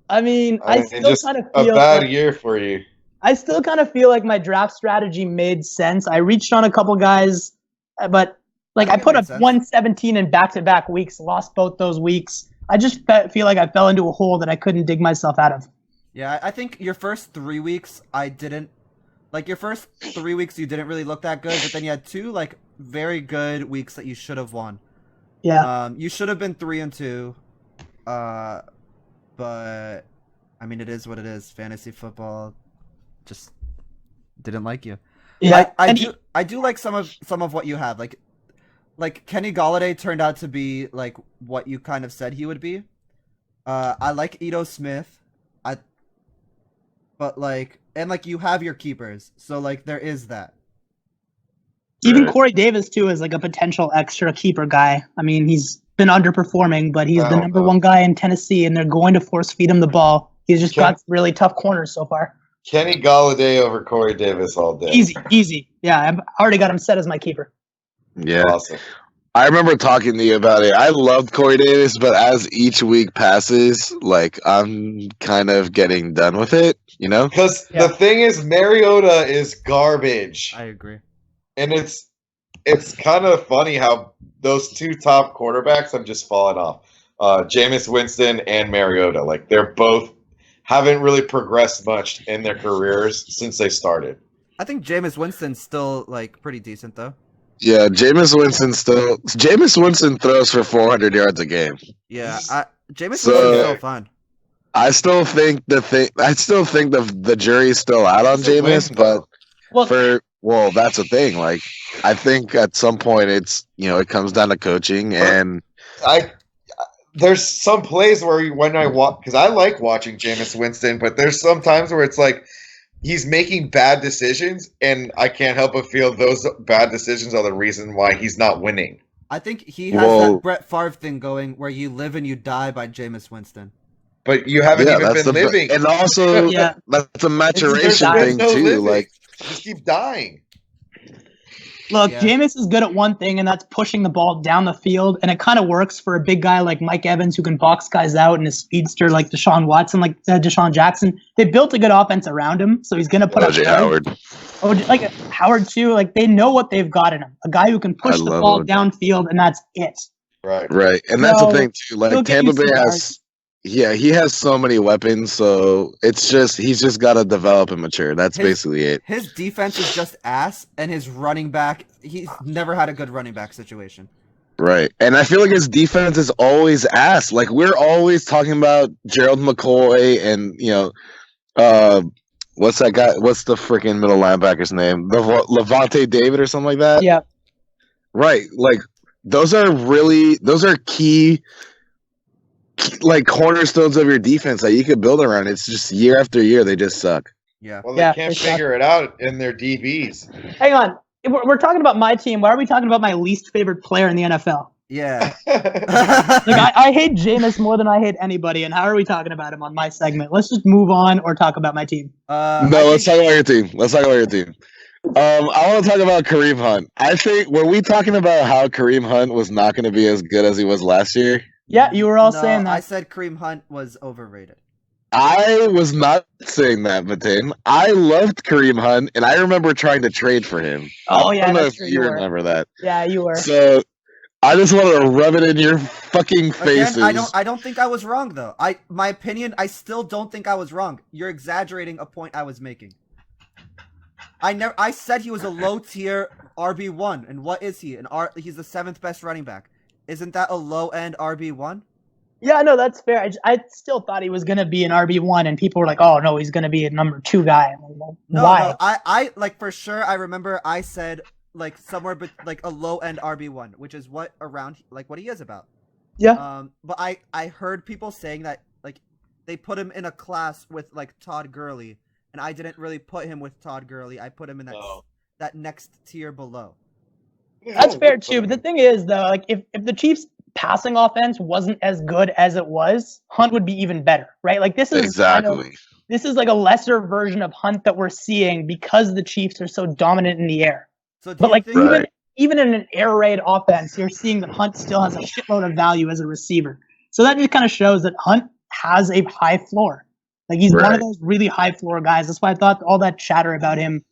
I mean, I mean, still just kind of a feel bad like, year for you. I still kind of feel like my draft strategy made sense. I reached on a couple guys, but like I think it put made up sense. 117 in back-to-back weeks, lost both those weeks. I just feel like I fell into a hole that I couldn't dig myself out of. Yeah, I think your first 3 weeks I didn't like. Your first 3 weeks you didn't really look that good, but then you had 2 like very good weeks that you should have won. Yeah. You should have been 3-2, but I mean it is what it is. Fantasy football just didn't like you. Yeah. I do like some of what you have. Like Kenny Golladay turned out to be like what you kind of said he would be. I like Ito Smith. But like, and like you have your keepers, so like there is that. Even Right. Corey Davis too is like a potential extra keeper guy. I mean, he's been underperforming, but he's the Wow. number one guy in Tennessee, and they're going to force feed him the ball. He's just got really tough corners so far. Kenny Galladay over Corey Davis all day. Easy. Yeah, I've already got him set as my keeper. Yeah. Awesome. I remember talking to you about it. I loved Corey Davis, but as each week passes, like I'm kind of getting done with it, you know? Because Yeah. the thing is, Mariota is garbage, I agree. and it's kind of funny how those 2 top quarterbacks have just fallen off. Jameis Winston and Mariota, like they're both haven't really progressed much in their careers since they started. I think Jameis Winston's still like pretty decent though. Yeah, Jameis Winston throws for 400 yards a game. Yeah, Jameis So- Winston's still fun. I still think the jury's still out on He's a Jameis, win, but Well, that's the thing. Like, I think at some point it's it comes down to coaching, and There's some plays where when I watch, because I like watching Jameis Winston, but there's some times where it's like he's making bad decisions, and I can't help but feel those bad decisions are the reason why he's not winning. I think he has Well- that Brett Favre thing going where you live and you die by Jameis Winston. But you haven't even been living. and also Yeah. that's a maturation There's thing no too. living. Like, Just keep dying. look, Yeah. Jameis is good at one thing, and that's pushing the ball down the field, and it kind of works for a big guy like Mike Evans who can box guys out, and a speedster like Deshaun Watson, like Deshaun Jackson. They built a good offense around him, so he's going to put up OJ yards. Howard. Oh, like Howard too. Like they know what they've got in him. A guy who can push I the love ball OJ. downfield, and that's it. Right. Right, and that's No, the thing too. he'll Like get you Tampa Bay some has, he has so many weapons. So he's just got to develop and mature. That's His- basically it. His defense is just ass, and his running back, he's never had a good running back situation. Right, and I feel like his defense is always ass. Like we're always talking about Gerald McCoy and what's that guy? What's the freaking middle linebacker's name? Levante David or something like that. Yeah. Right, like those are key like cornerstones of your defense that you could build around. It's just year after year they just suck. Yeah. Well, they Yeah, can't they suck. figure it out in their DBs. Hang on. If we're talking about my team. Why are we talking about my least favorite player in the NFL? Yeah. Like I hate Jameis more than I hate anybody, and how are we talking about him on my segment? Let's just move on or talk about my team. Let's talk about your team. I want to talk about Kareem Hunt. I think, were we talking about how Kareem Hunt was not going to be as good as he was last year? Yeah, you were all No, saying that. I said Kareem Hunt was overrated. I was not saying that, Matin. I loved Kareem Hunt, and I remember trying to trade for him. Oh, I yeah, don't know that's if true, you you were. remember that. Yeah, you were. So I just wanted to rub it in your fucking faces. Again, I don't think I was wrong though. My opinion, I still don't think I was wrong. You're exaggerating a point I was making. I said he was a low tier RB1, and what is he? He's the 7th best running back. Isn't that a low end RB1? Yeah, no, that's fair. I still thought he was going to be an RB1, and people were like, oh, no, he's going to be a number 2 guy. I'm like, well, No, why? no, I like for sure. I remember I said like somewhere like a low end RB1, which is what he is about. Yeah. But I heard people saying that like they put him in a class with like Todd Gurley, and I didn't really put him with Todd Gurley. I put him in that next tier below. That's fair, too. But the thing is, though, like if the Chiefs' passing offense wasn't as good as it was, Hunt would be even better, right? Like this is Exactly. this is like a lesser version of Hunt that we're seeing because the Chiefs are so dominant in the air. So do But you like think, Right. even in an air raid offense, you're seeing that Hunt still has a shitload of value as a receiver. So that just kind of shows that Hunt has a high floor. Like he's one Right. of those really high floor guys. That's why I thought all that chatter about him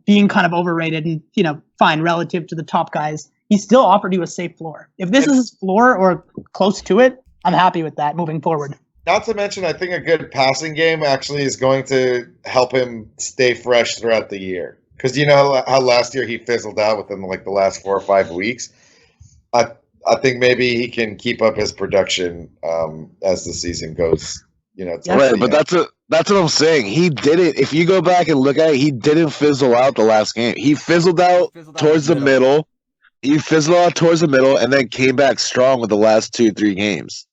being kind of overrated and fine relative to the top guys. He still offered you a safe floor. If this is his floor or close to it, I'm happy with that moving forward. Not to mention, I think a good passing game actually is going to help him stay fresh throughout the year. Because you know how last year he fizzled out within like the last 4 or 5 weeks. I think maybe he can keep up his production as the season goes. Right, but that's what I'm saying. He didn't. If you go back and look at it, he didn't fizzle out the last game. He fizzled out towards the middle. He fizzled out towards the middle, and then came back strong with the last 2-3 games.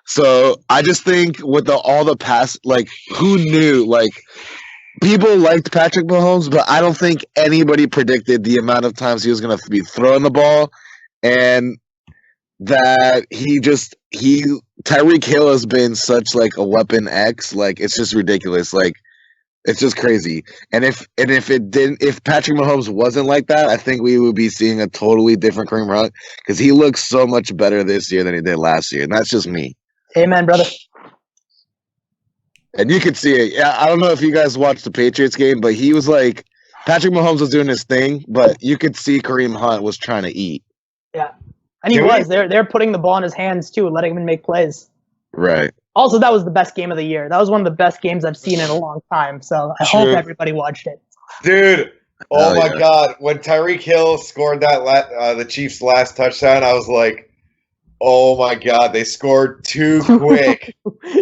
So I just think with all the past, like who knew? Like people liked Patrick Mahomes, but I don't think anybody predicted the amount of times he was going to be throwing the ball, and that Tyreek Hill has been such like a weapon X, like it's just ridiculous. Like it's just crazy. And if Patrick Mahomes wasn't like that, I think we would be seeing a totally different Kareem Hunt because he looks so much better this year than he did last year. And that's just me. Amen, brother. And you could see it. Yeah, I don't know if you guys watched the Patriots game, but he was like Patrick Mahomes was doing his thing, but you could see Kareem Hunt was trying to eat. Yeah. And he was. They're putting the ball in his hands too, letting him make plays. Right. Also, that was the best game of the year. That was one of the best games I've seen in a long time. So I hope everybody watched it. Dude, oh my God. When Tyreek Hill scored that the Chiefs' last touchdown, I was like, oh my God, they scored too quick.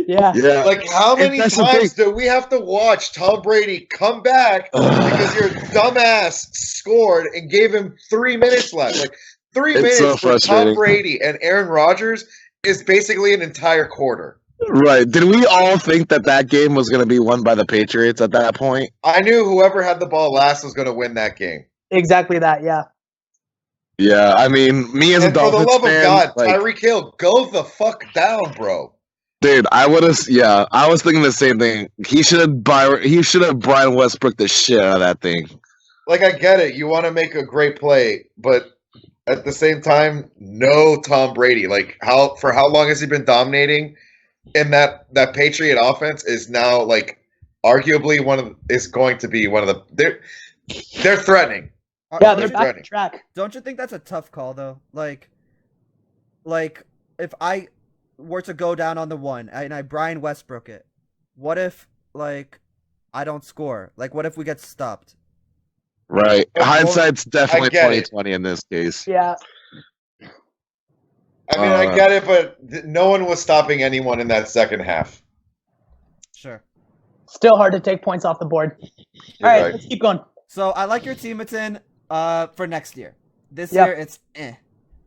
Yeah. Like, how many times do we have to watch Tom Brady come back because your dumbass scored and gave him 3 minutes left? Like, 3 minutes so for Tom Brady and Aaron Rodgers is basically an entire quarter. Right. Did we all think that game was going to be won by the Patriots at that point? I knew whoever had the ball last was going to win that game. Exactly that, yeah. Yeah, I mean, me as a Dolphins fan... for the love of God, Tyreek Hill, go the fuck down, bro. Dude, I was thinking the same thing. He should have Brian Westbrook the shit out of that thing. Like, I get it. You want to make a great play, but at the same time, no Tom Brady. Like, for how long has he been dominating? And that Patriot offense is now like arguably is going to be one of the they're threatening. Yeah, they're back on track. Don't you think that's a tough call though? Like if I were to go down on the one and I Brian Westbrook it, what if like I don't score? Like what if we get stopped? Right. Hindsight's definitely 2020 it. in this case. Yeah. I mean, I get it, but no one was stopping anyone in that second half. Sure. Still hard to take points off the board. All right, let's keep going. So I like your team it's in for next year. This year it's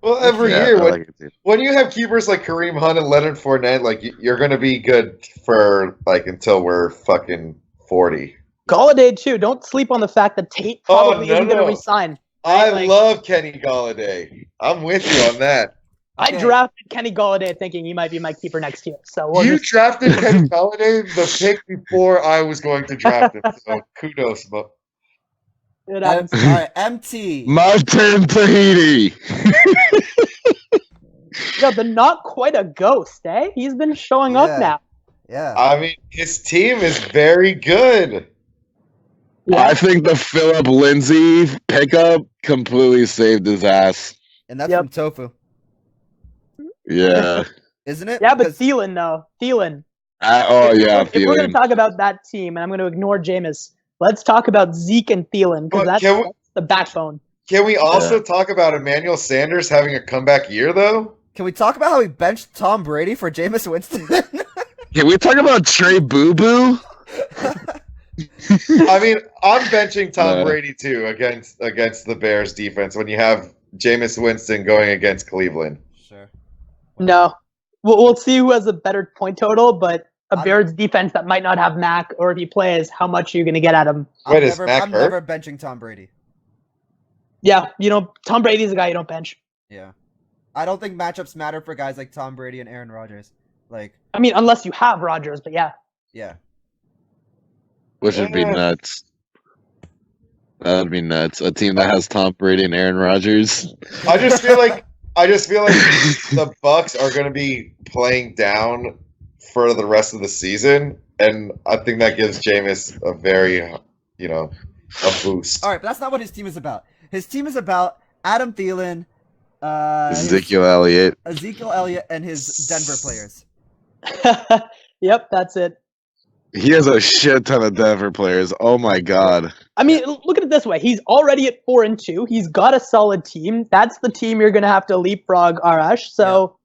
Well, every year when you have keepers like Kareem Hunt and Leonard Fournette, like you're going to be good for like until we're fucking 40. Galladay too. Don't sleep on the fact that Tate probably isn't going to resign. I love Kenny Galladay. I'm with you on that. I drafted Kenny Galladay thinking he might be my keeper next year. So you drafted Kenny Galladay the pick before I was going to draft him. So kudos, but. All right, MT. Martin Tahiti. Yo, the not quite a ghost, eh? He's been showing up now. Yeah. I mean, his team is very good. Yeah. I think the Philip Lindsay pickup completely saved his ass. And that's from Tofu. Yeah. Isn't it? Yeah, but Thielen, though. Thielen. Thielen. If we're going to talk about that team, and I'm going to ignore Jameis, let's talk about Zeke and Thielen, because that's the backbone. Can we also talk about Emmanuel Sanders having a comeback year, though? Can we talk about how he benched Tom Brady for Jameis Winston? Can we talk about Trey Boo Boo? I mean, I'm benching Tom Brady, too, against the Bears defense when you have Jameis Winston going against Cleveland. Sure. No. We'll see who has a better point total, but a Bears defense that might not have Mac, or if he plays, how much are you going to get at him? Wait, is Mac I'm hurt? never benching Tom Brady. Yeah, Tom Brady's a guy you don't bench. Yeah. I don't think matchups matter for guys like Tom Brady and Aaron Rodgers. Like, I mean, unless you have Rodgers, but yeah. Yeah. Which would be nuts. That would be nuts. A team that has Tom Brady and Aaron Rodgers. I just feel like the Bucs are going to be playing down for the rest of the season, and I think that gives Jameis a very, a boost. All right, but that's not what his team is about. His team is about Adam Thielen, Ezekiel Elliott. Ezekiel Elliott, and his Denver players. Yep, that's it. He has a shit ton of Denver players. Oh my god. I mean, look at it this way. He's already at 4-2. He's got a solid team. That's the team you're gonna have to leapfrog Arash. So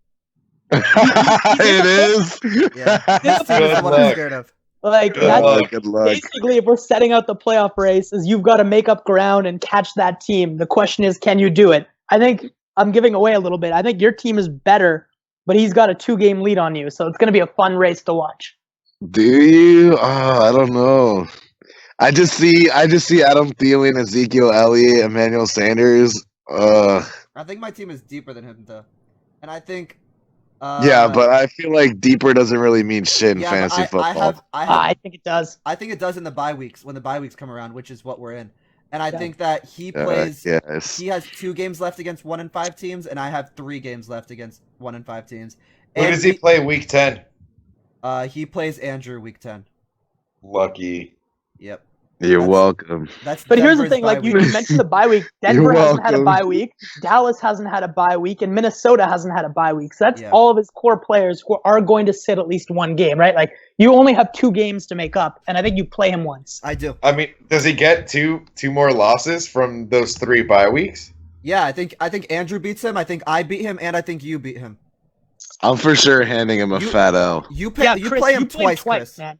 It is. Yeah, his team is the one I'm scared of. like Good that's luck. Good luck. basically if we're setting out the playoff race, is you've got to make up ground and catch that team. The question is, can you do it? I think I'm giving away a little bit. I think your team is better, but he's got a 2-game lead on you, so it's gonna be a fun race to watch. Do you? Oh, I don't know. I just see Adam Thielen, Ezekiel Elliott, Emmanuel Sanders. I think my team is deeper than him though, and I think. Yeah, but I feel like deeper doesn't really mean shit in Yeah, fantasy but football. I think it does. I think it does in the bye weeks when the bye weeks come around, which is what we're in. And I Yeah. think that he plays. Yes. He has 2 games left against 1 and 5 teams, and I have 3 games left against 1 and 5 teams. Who And does he play week 10? He plays Andrew week 10. Lucky. Yep. You're That's- welcome. That's. But here's the Denver's thing, bye like you week. mentioned the bye week. Denver hasn't had a welcome. bye week. Dallas hasn't had a bye week, and Minnesota hasn't had a bye week. So that's Yeah. all of his core players who are going to sit at least 1 game, right? Like you only have 2 games to make up, and I think you play him once. I do. I mean, does he get two more losses from those 3 bye weeks? Yeah, I think Andrew beats him. I think I beat him, and I think you beat him. I'm for sure handing him a You- fat L. You Yeah, you Chris, play him played twice, Chris. man.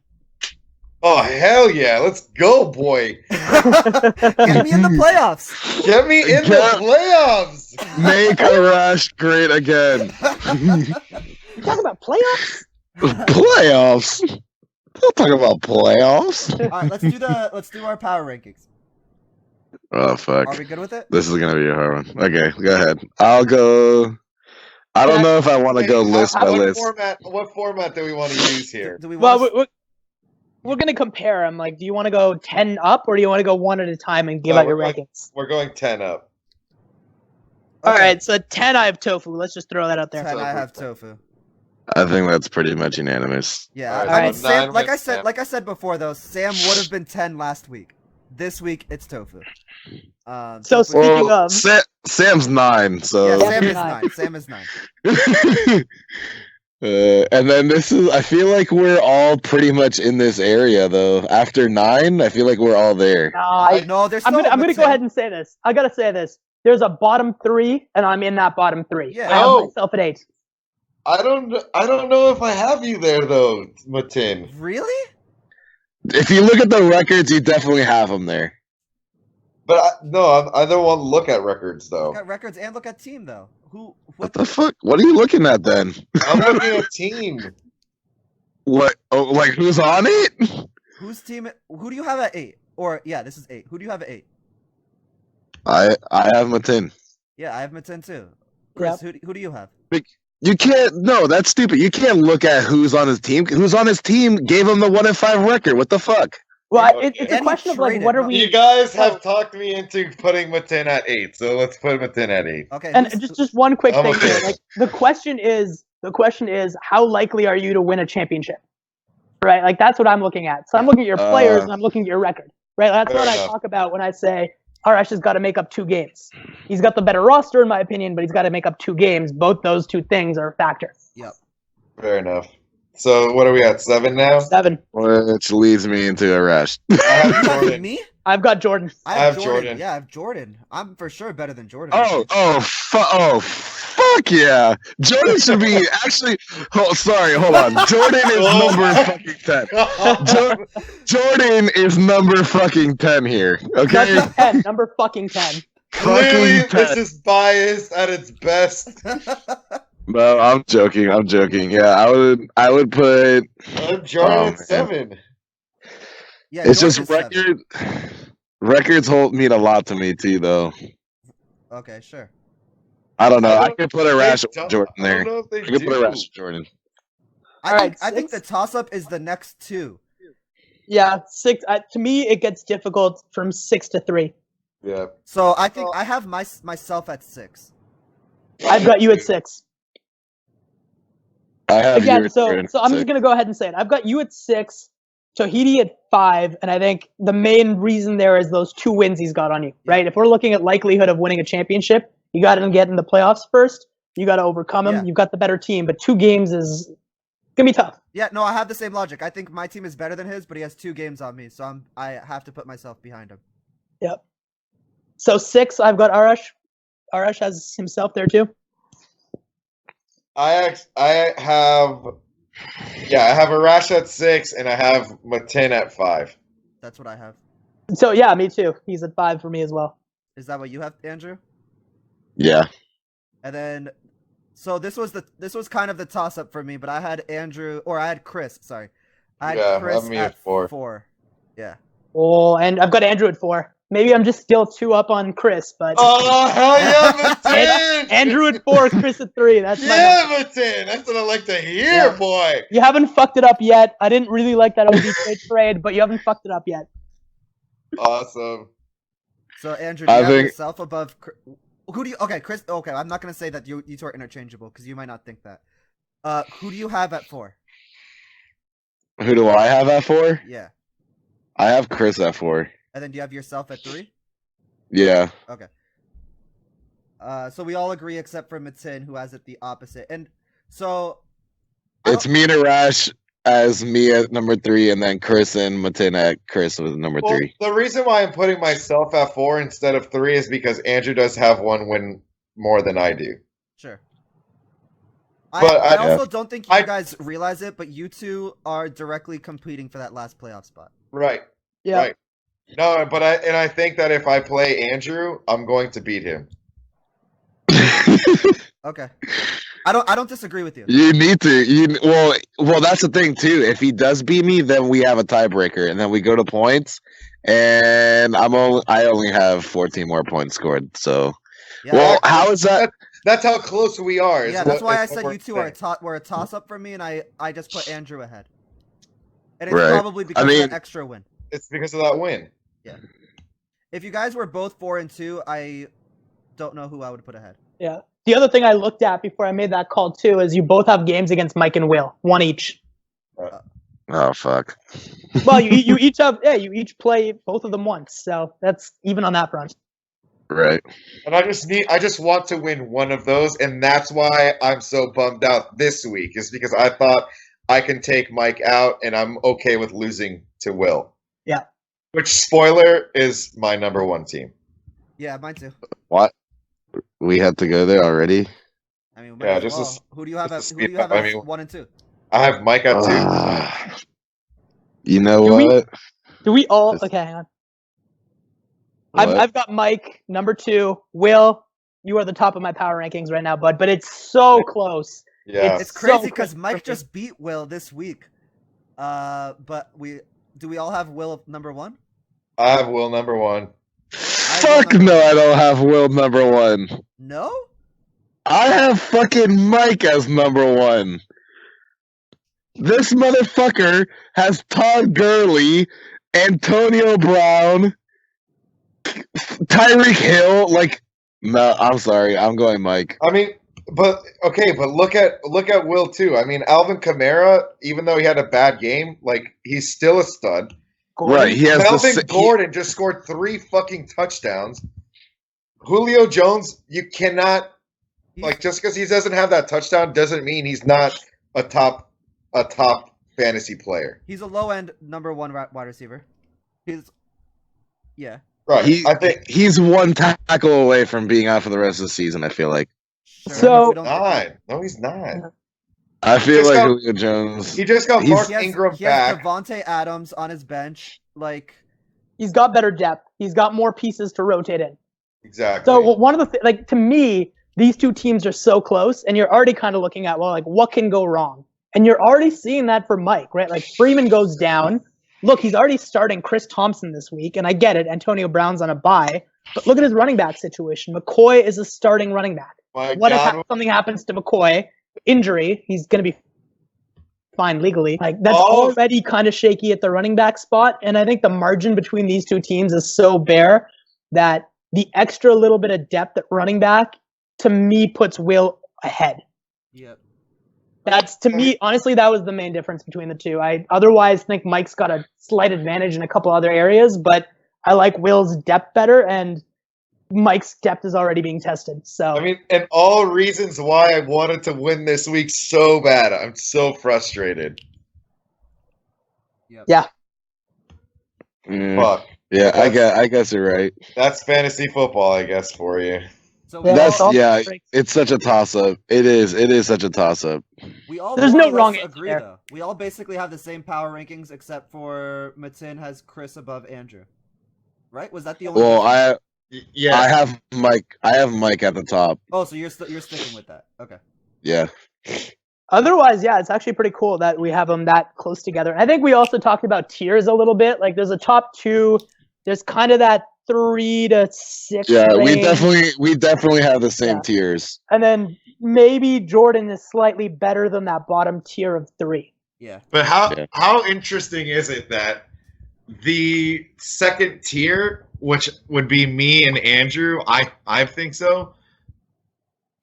Oh hell yeah! Let's go, boy. Get me in the playoffs. Get me in the playoffs. Make Arash great again. You talking about playoffs? Playoffs. We'll talk about playoffs. All right, let's do our power rankings. Oh fuck. Are we good with it? This is gonna be a hard one. Okay, go ahead. I'll go. I don't know if I want to go list by list. What format do we want to use here? Do we Well, want? we're going to compare them. Like, do you want to go 10 up, or do you want to go 1 at a time and give out your we're going- rankings? We're going 10 up. All right, so 10, I have Tofu. Let's just throw that out there. 10, I have tofu. I think that's pretty much unanimous. Yeah, All I right, mean, so Sam, 9 like with Sam. I said before, though, Sam would have been 10 last week. This week, it's tofu. So Tofu- Speaking of- Sam's 9, so. yeah, Sam Sam is is 9. 9. Sam is 9. And then I feel like we're all pretty much in this area, though. After 9, I feel like we're all there. No, there's I'm still gonna go Matin. ahead and say this. I gotta say this. There's a bottom 3, and I'm in that bottom 3. Yeah. I have Oh. myself at 8. I don't know if I have you there though, Matin. Really? If you look at the records, you definitely have them there. But I don't want to look at records though. Look at records and look at team, though. What What? the fuck? What are you looking at then? I'm looking at team. What? Oh, like who's on it? Whose team? Who do you have at 8? Or yeah, this is 8. Who do you have at 8? I have Matin. Yeah, I have Matin too. Chris, who do you have? You can't. No, that's stupid. You can't look at who's on his team. Who's on his team gave him the 1-5 record. What the fuck? Well, And it's a he question of like, traded. what are You we? guys have talked me into putting Matin at 8, so let's put Matin at 8. Okay. And who's- just one quick I'm thing okay. here. Like the question is, how likely are you to win a championship? Right? Like that's what I'm looking at. So I'm looking at your players and I'm looking at your record. Right? That's Fair what I enough. talk about when I say Arash has got to make up 2 games. He's got the better roster in my opinion, but he's got to make up 2 games. Both those 2 things are a factor. Fair enough. So what are we at? 7 now? 7. Which leads me into a rush. I have You have Jordan. me? I've got Jordan. I have have Jordan. Jordan. Yeah, I have Jordan. I'm for sure better than Jordan. Fuck yeah! Jordan should be actually. Hold on. Jordan is Oh number my fucking 10. Jordan is number fucking 10 here. Okay, Number 10. Number fucking 10. Clearly, fucking this 10. is biased at its best. No, I'm joking. I'm joking. Yeah, I would put. I'm Jordan Oh, at man. 7. Yeah, It's Jordan just is 7. records mean a lot to me too, though. Okay, sure. I don't know. I I don't- could put a They rash don't- with Jordan I don't there. know if they I could put a do. rash with Jordan. I think 6. the toss up is the next 2. Yeah, 6. To me, it gets difficult from 6 to 3. Yeah. So I think I have myself at 6. I've got you at 6. I have Again, you so Jordan I'm at just gonna go ahead and say it. I've got you at 6. Tahiti at 5, and I think the main reason there is those 2 wins he's got on you, right? If we're looking at likelihood of winning a championship, you got to get in the playoffs first. You got to overcome him. Yeah. You've got the better team, but 2 games is gonna be tough. Yeah, no, I have the same logic. I think my team is better than his, but he has 2 games on me, so I have to put myself behind him. Yep. So 6, I've got Arash. Arash has himself there too. I have Arash at 6 and I have Matin at 5. That's what I have. So yeah, me too. He's at 5 for me as well. Is that what you have, Andrew? Yeah. And then, so this was kind of the toss up for me, but I had Chris. Sorry, I had Yeah, Chris have me at at 4. 4. Yeah. Oh, and I've got Andrew at 4. Maybe I'm just still 2 up on Chris, but Oh hell yeah, Matin! Andrew at 4, Chris at 3. That's my Yeah, number. Matin! That's what I like to hear, Yeah. boy. You haven't fucked it up yet. I didn't really like that OBJ trade, but you haven't fucked it up yet. Awesome. So Andrew, do I you have think- yourself above? Who do you? Okay, Chris. Okay, I'm not gonna say that you two are interchangeable because you might not think that. Who do you have at 4? Who do I have at 4? Yeah. I have Chris at 4. And then do you have yourself at 3? Yeah. Okay. So we all agree except for Matin, who has it the opposite. And so It's me and Arash as me at number 3, and then Chris and Matin at Chris with number Well, 3. the reason why I'm putting myself at 4 instead of 3 is because Andrew does have 1 win more than I do. sure. But I I- also don't think you I- guys realize it, but you two are directly competing for that last playoff spot. Right. Yeah. Right. No, but I think that if I play Andrew, I'm going to beat him. Okay. I don't disagree with you. You need to. Well, that's the thing too. If he does beat me, then we have a tiebreaker, and then we go to points. And I only have 14 more points scored. So, Yeah, well, how is that? That's how close we are. is yeah, that's what- why I is what said we're you two are saying. were a toss up for me, and I just put Andrew ahead. And it's Right. probably because of mean- that extra win. It's because of that win. If you guys were both 4 and 2, I don't know who I would put ahead. Yeah. The other thing I looked at before I made that call too is you both have games against Mike and Will, 1 each. Oh fuck. Well, you each have you each play both of them once, so that's even on that front. Right. And I just want to win one of those, and that's why I'm so bummed out this week, is because I thought I can take Mike out and I'm okay with losing to Will. Yeah. Which, spoiler, is my number 1 team. Yeah, mine too. What? We had to go there already. I mean, Yeah, might as just well. to- Who do you have just at to who do you speed have up, I as mean- 1 and 2? I have Mike at 2. You know Do we- what? Do we all Just- okay, hang on. What? I've got Mike number 2. Will, you are the top of my power rankings right now, bud, but it's so close. Yeah. It's crazy so because close. Mike just beat Will this week. But we all have Will number 1? I have Will number 1. Fuck no, I don't have Will number 1. No? I have fucking Mike as number 1. This motherfucker has Todd Gurley, Antonio Brown, Tyreek Hill. Like, no, I'm sorry. I'm going Mike. I mean, but look at Will too. I mean, Alvin Kamara, even though he had a bad game, like he's still a stud. Right. He has Melvin the Gordon just scored 3 fucking touchdowns. Julio Jones, you cannot like just because he doesn't have that touchdown doesn't mean he's not a top fantasy player. He's a low end number 1 wide receiver. Yeah. Right. I think he's one tackle away from being out for the rest of the season. I feel like. Sure. So- We don't- 9. No, he's not. I feel Just like got- Julio Jones. He just got He's- Mark he has, Ingram he has back. Devontae Adams on his bench. Like, He's got better depth. He's got more pieces to rotate in. Exactly. So one of the like to me, these 2 teams are so close, and you're already kind of looking at, well, like what can go wrong, and you're already seeing that for Mike, right? Like Freeman goes down. Look, he's already starting Chris Thompson this week, and I get it. Antonio Brown's on a bye, but look at his running back situation. McCoy is a starting running back. My What if God, something happens to McCoy? Injury, he's going to be fine legally. Like that's Oh. already kind of shaky at the running back spot, and I think the margin between these 2 teams is so bare that the extra little bit of depth at running back to me puts Will ahead. yep. That's to me, honestly, that was the main difference between the two. I otherwise think Mike's got a slight advantage in a couple other areas, but I like Will's depth better, and Mike's depth is already being tested. So I mean, and all reasons why I wanted to win this week so bad. I'm so frustrated. Yep. Mm, Fuck. yeah, I guess you're right. That's fantasy football, I guess, for you. So Yeah, That's all yeah. breaks. It's such a toss up. It is such a toss up. we all There's more no or less wrong answer agree there. though. We all basically have the same power rankings except for Matin has Chris above Andrew. Right? Was that the only Well, difference? Yeah. I have Mike. I have Mike at the top. Oh, so you're sticking with that. Okay. Yeah. otherwise, yeah, it's actually pretty cool that we have them that close together. I think we also talked about tiers a little bit. Like there's a top 2, there's kind of that 3 to 6 Yeah, range, we definitely have the same Yeah. tiers. and then maybe Jordan is slightly better than that bottom tier of 3. Yeah. But Yeah. how interesting is it that the second tier, which would be me and Andrew, I think so.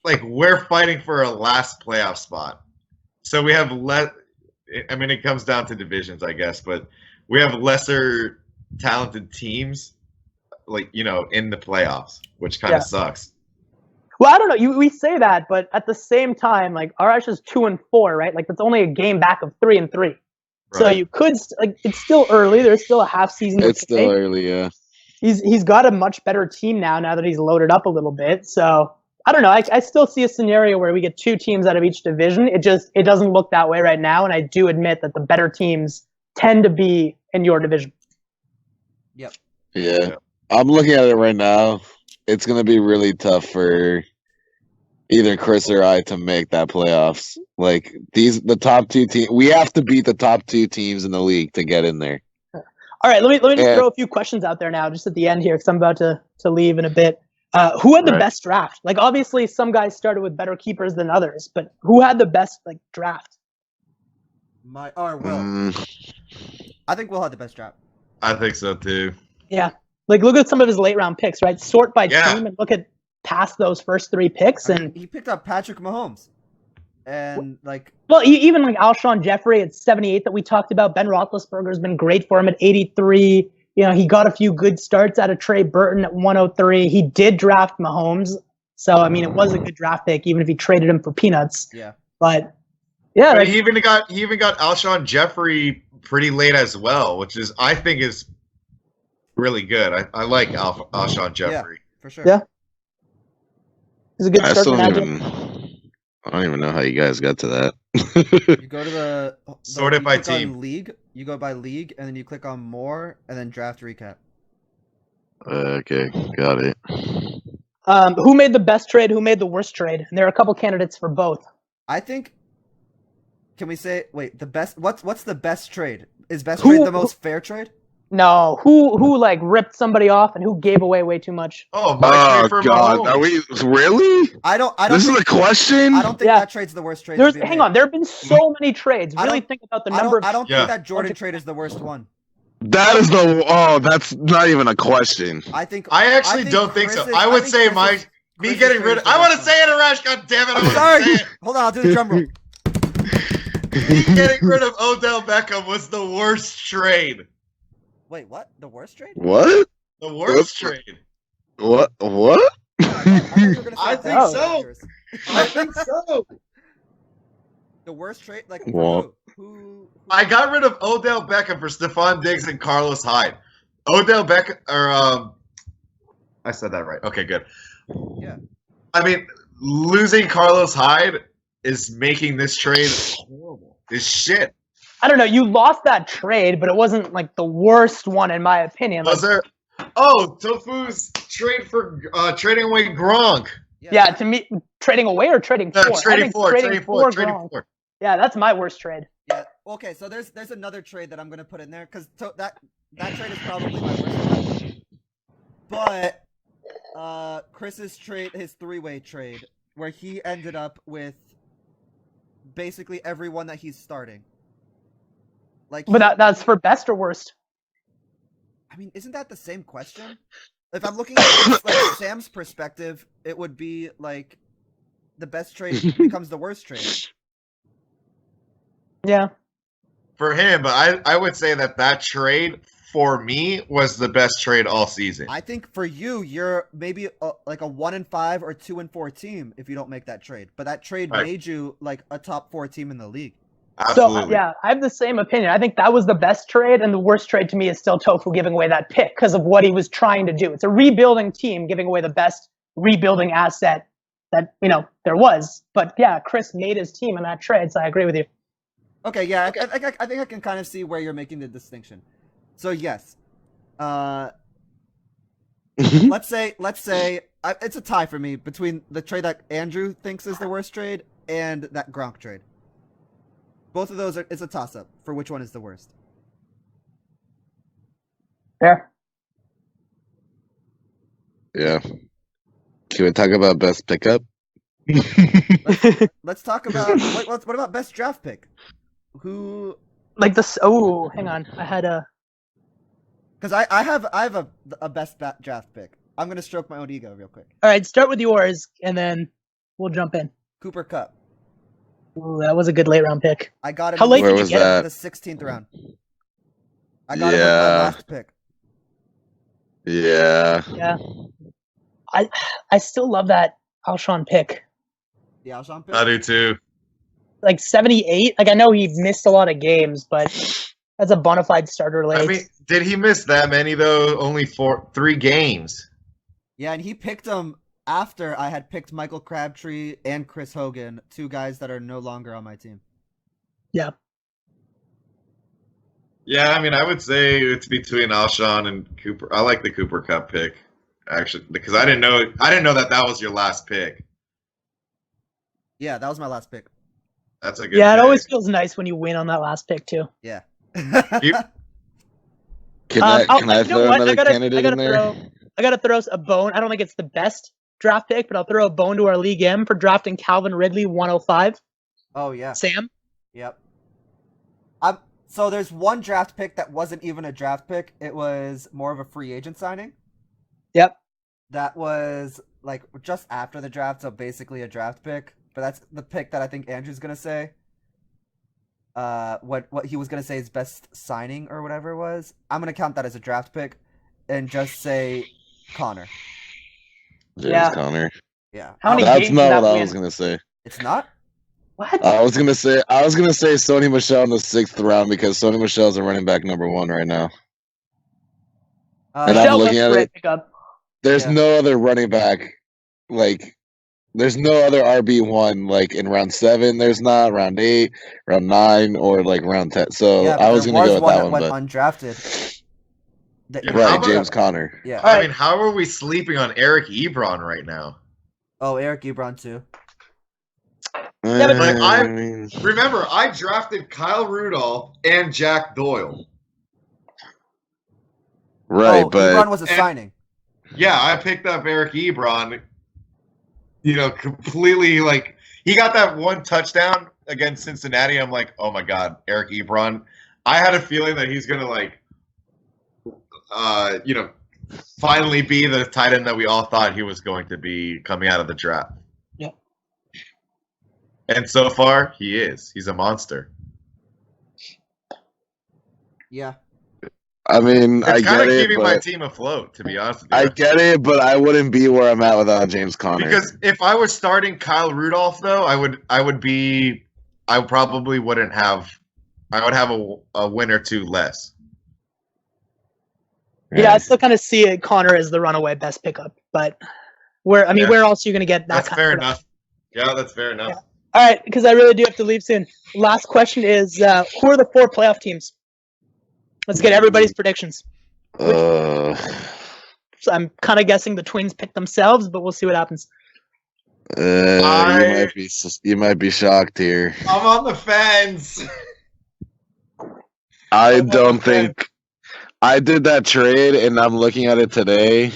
Like we're fighting for a last playoff spot, so we have less. I mean, it comes down to divisions, I guess, but we have lesser talented teams, like in the playoffs, which kind Yeah. of sucks. Well, I don't know. We say that, but at the same time, like RH is 2 and 4, right? Like that's only a game back of 3 and 3. So Right. you could like it's still early. There's still a half season. to It's still play. early, yeah. He's got a much better team now that he's loaded up a little bit. So I don't know. I still see a scenario where we get 2 teams out of each division. It doesn't look that way right now, and I do admit that the better teams tend to be in your division. Yeah. Yeah. I'm looking at it right now. It's gonna be really tough for either Chris or I to make that playoffs. Like the top 2 teams, we have to beat the top 2 teams in the league to get in there. All right, let me just Yeah. throw a few questions out there now, just at the end here, because I'm about to leave in a bit. Who had the Right. best draft? Like, obviously, some guys started with better keepers than others, but who had the best draft? Will. Mm, I think Will had the best draft. I think so too. Yeah, like look at some of his late round picks, right? Sort by Yeah. team and look at past those first 3 picks, and He picked up Patrick Mahomes. And well, even like Alshon Jeffrey at 78 that we talked about. Ben Roethlisberger's been great for him at 83. He got a few good starts out of Trey Burton at 103. He did draft Mahomes, so I mean it was a good draft pick, even if he traded him for peanuts. yeah. But yeah, But like, he even got Alshon Jeffrey pretty late as well, which is I think is really good. I like Alshon Jeffrey. For sure. Yeah. he's a good I start still for don't Magic. even. I don't even know how you guys got to that. You go to the Sort it you by click on team. league. You go by league, and then you click on more, and then draft recap. Okay, got it. Who made the best trade? Who made the worst trade? And there are a couple candidates for both. I think. Can we say the best? What's the best trade? Is best Who- trade the most fair trade? No, who like ripped somebody off and who gave away way too much? Oh my Oh trade for God, Mahomes. are we really? I don't. This is a question. I don't think Yeah. that trade's the worst trade. There's to be hang made. on, there have been so many trades. I Really don't- think about the I number. don't, I don't Yeah. think that Jordan Okay. trade is the worst one. That is the. Oh, that's not even a question. I think. I actually think don't think so. Chris's- I would think say Chris's- me Chris's getting trade rid is of. the I want to worst say it, Arash. God damn it! I one. want Sorry. to say it. Hold on, I'll do the drum roll. Me getting rid of Odell Beckham was the worst trade. Wait, what? The worst trade? What? The worst trade. What? I thought you were gonna say I that think was so. yours. I think so. The worst trade, like What? who I got rid of Odell Beckham for Stephon Diggs and Carlos Hyde. Odell Beckham, or I said that right. Okay, good. Yeah. I mean, losing Carlos Hyde is making this trade horrible. Is shit. I don't know. You lost that trade, but it wasn't like the worst one in my opinion. Like, Was there? Oh, Tofu's trade for trading away Gronk. yeah, to me, trading away or trading for? I Trading think for, trading for, trading Gronk. for. Yeah, that's my worst trade. Yeah. Okay, so there's another trade that I'm gonna put in there because that trade is probably my worst one. But Chris's trade, his 3-way trade, where he ended up with basically everyone that he's starting. Like, But that's for best or worst. I mean, isn't that the same question? If I'm looking at it like Sam's perspective, it would be like the best trade becomes the worst trade. Yeah. for him, but I would say that trade for me was the best trade all season. I think for you, you're maybe like a 1-5 or 2-4 team if you don't make that trade. But that trade Right. made you like a top 4 team in the league. Absolutely. So yeah, I have the same opinion. I think that was the best trade, and the worst trade to me is still Tofu giving away that pick because of what he was trying to do. It's a rebuilding team giving away the best rebuilding asset that there was. But yeah, Chris made his team in that trade, so I agree with you. Okay, yeah, I think I can kind of see where you're making the distinction. So yes, let's say it's a tie for me between the trade that Andrew thinks is the worst trade and that Gronk trade. Both of those it's a toss up for which one is the worst. Fair. Yeah. Can we talk about best pickup? Let's talk about what about best draft pick? Who? Like this. Oh, hang on. I had a. Because I have a best draft pick. I'm gonna stroke my own ego real quick. All right, start with yours, and then we'll jump in. Cooper Kupp. Ooh, that was a good late round pick. I got him. How late Where did you was get that? him? The 16th round. I got him with my Yeah. last pick. Yeah. Yeah. I still love that Alshon pick. The Alshon pick. I do too. Like 78. Like I know he missed a lot of games, but that's a bona fide starter late. I mean, did he miss that many though? Only 3 games. Yeah, and he picked him after I had picked Michael Crabtree and Chris Hogan, 2 guys that are no longer on my team. yeah. Yeah, I mean, I would say it's between Alshon and Cooper. I like the Cooper Cup pick, actually, because I didn't know that was your last pick. Yeah, that was my last pick. That's a good. Yeah, it pick. always feels nice when you win on that last pick too. Yeah. You- Can I you know throw what? another candidate in there? I gotta throw a bone. I don't think it's the best draft pick, but I'll throw a bone to our League M for drafting Calvin Ridley 105. Oh yeah. Sam? Yep. So there's one draft pick that wasn't even a draft pick. It was more of a free agent signing. Yep. That was like just after the draft, so basically a draft pick. But that's the pick that I think Andrew's gonna say. What he was gonna say his best signing or whatever it was. I'm gonna count that as a draft pick, and just say Connor. James Yeah. Conner. Yeah. How many That's games did not that what I win? was gonna say. It's not. What? I was gonna say Sony Michel in the 6th round because Sony Michel's a running back number 1 right now. And I'm Michelle looking was at a great it. pickup. There's Yeah. no other running back there's no other RB1 like in round 7. There's not round 8, round 9, or like round 10. So Yeah, but I was there gonna go with one that that one, went but undrafted. That Yeah, you- how right, about- James Conner. Yeah. All right. I mean, how are we sleeping on Eric Ebron right now? Oh, Eric Ebron too. Yeah, but like, I- mean, Remember, I drafted Kyle Rudolph and Jack Doyle. right, Oh, but Ebron was a and- signing. Yeah, I picked up Eric Ebron. Completely like he got that one touchdown against Cincinnati. I'm like, oh my god, Eric Ebron. I had a feeling that he's gonna finally be the tight end that we all thought he was going to be coming out of the draft. Yeah. And so far, he is. He's a monster. Yeah. I mean, I It's kind get of it, keeping my but team afloat, to be honest with you. I get it, but I wouldn't be where I'm at without James Conner. Because if I was starting Kyle Rudolph, though, I would probably wouldn't have. I would have a win or 2 less. Yeah, I still kind of see it, Connor as the runaway best pickup. But where Yeah. where else are you going to get that That's kind fair of production? enough. Yeah, that's fair enough. Yeah. All right, because I really do have to leave soon. Last question is, who are the 4 playoff teams? Let's get everybody's predictions. Uh, So I'm kind of guessing the Twins pick themselves, but we'll see what happens. you might be shocked here. I'm on the fence. I I'm don't on the fence. think I did that trade, and I'm looking at it today,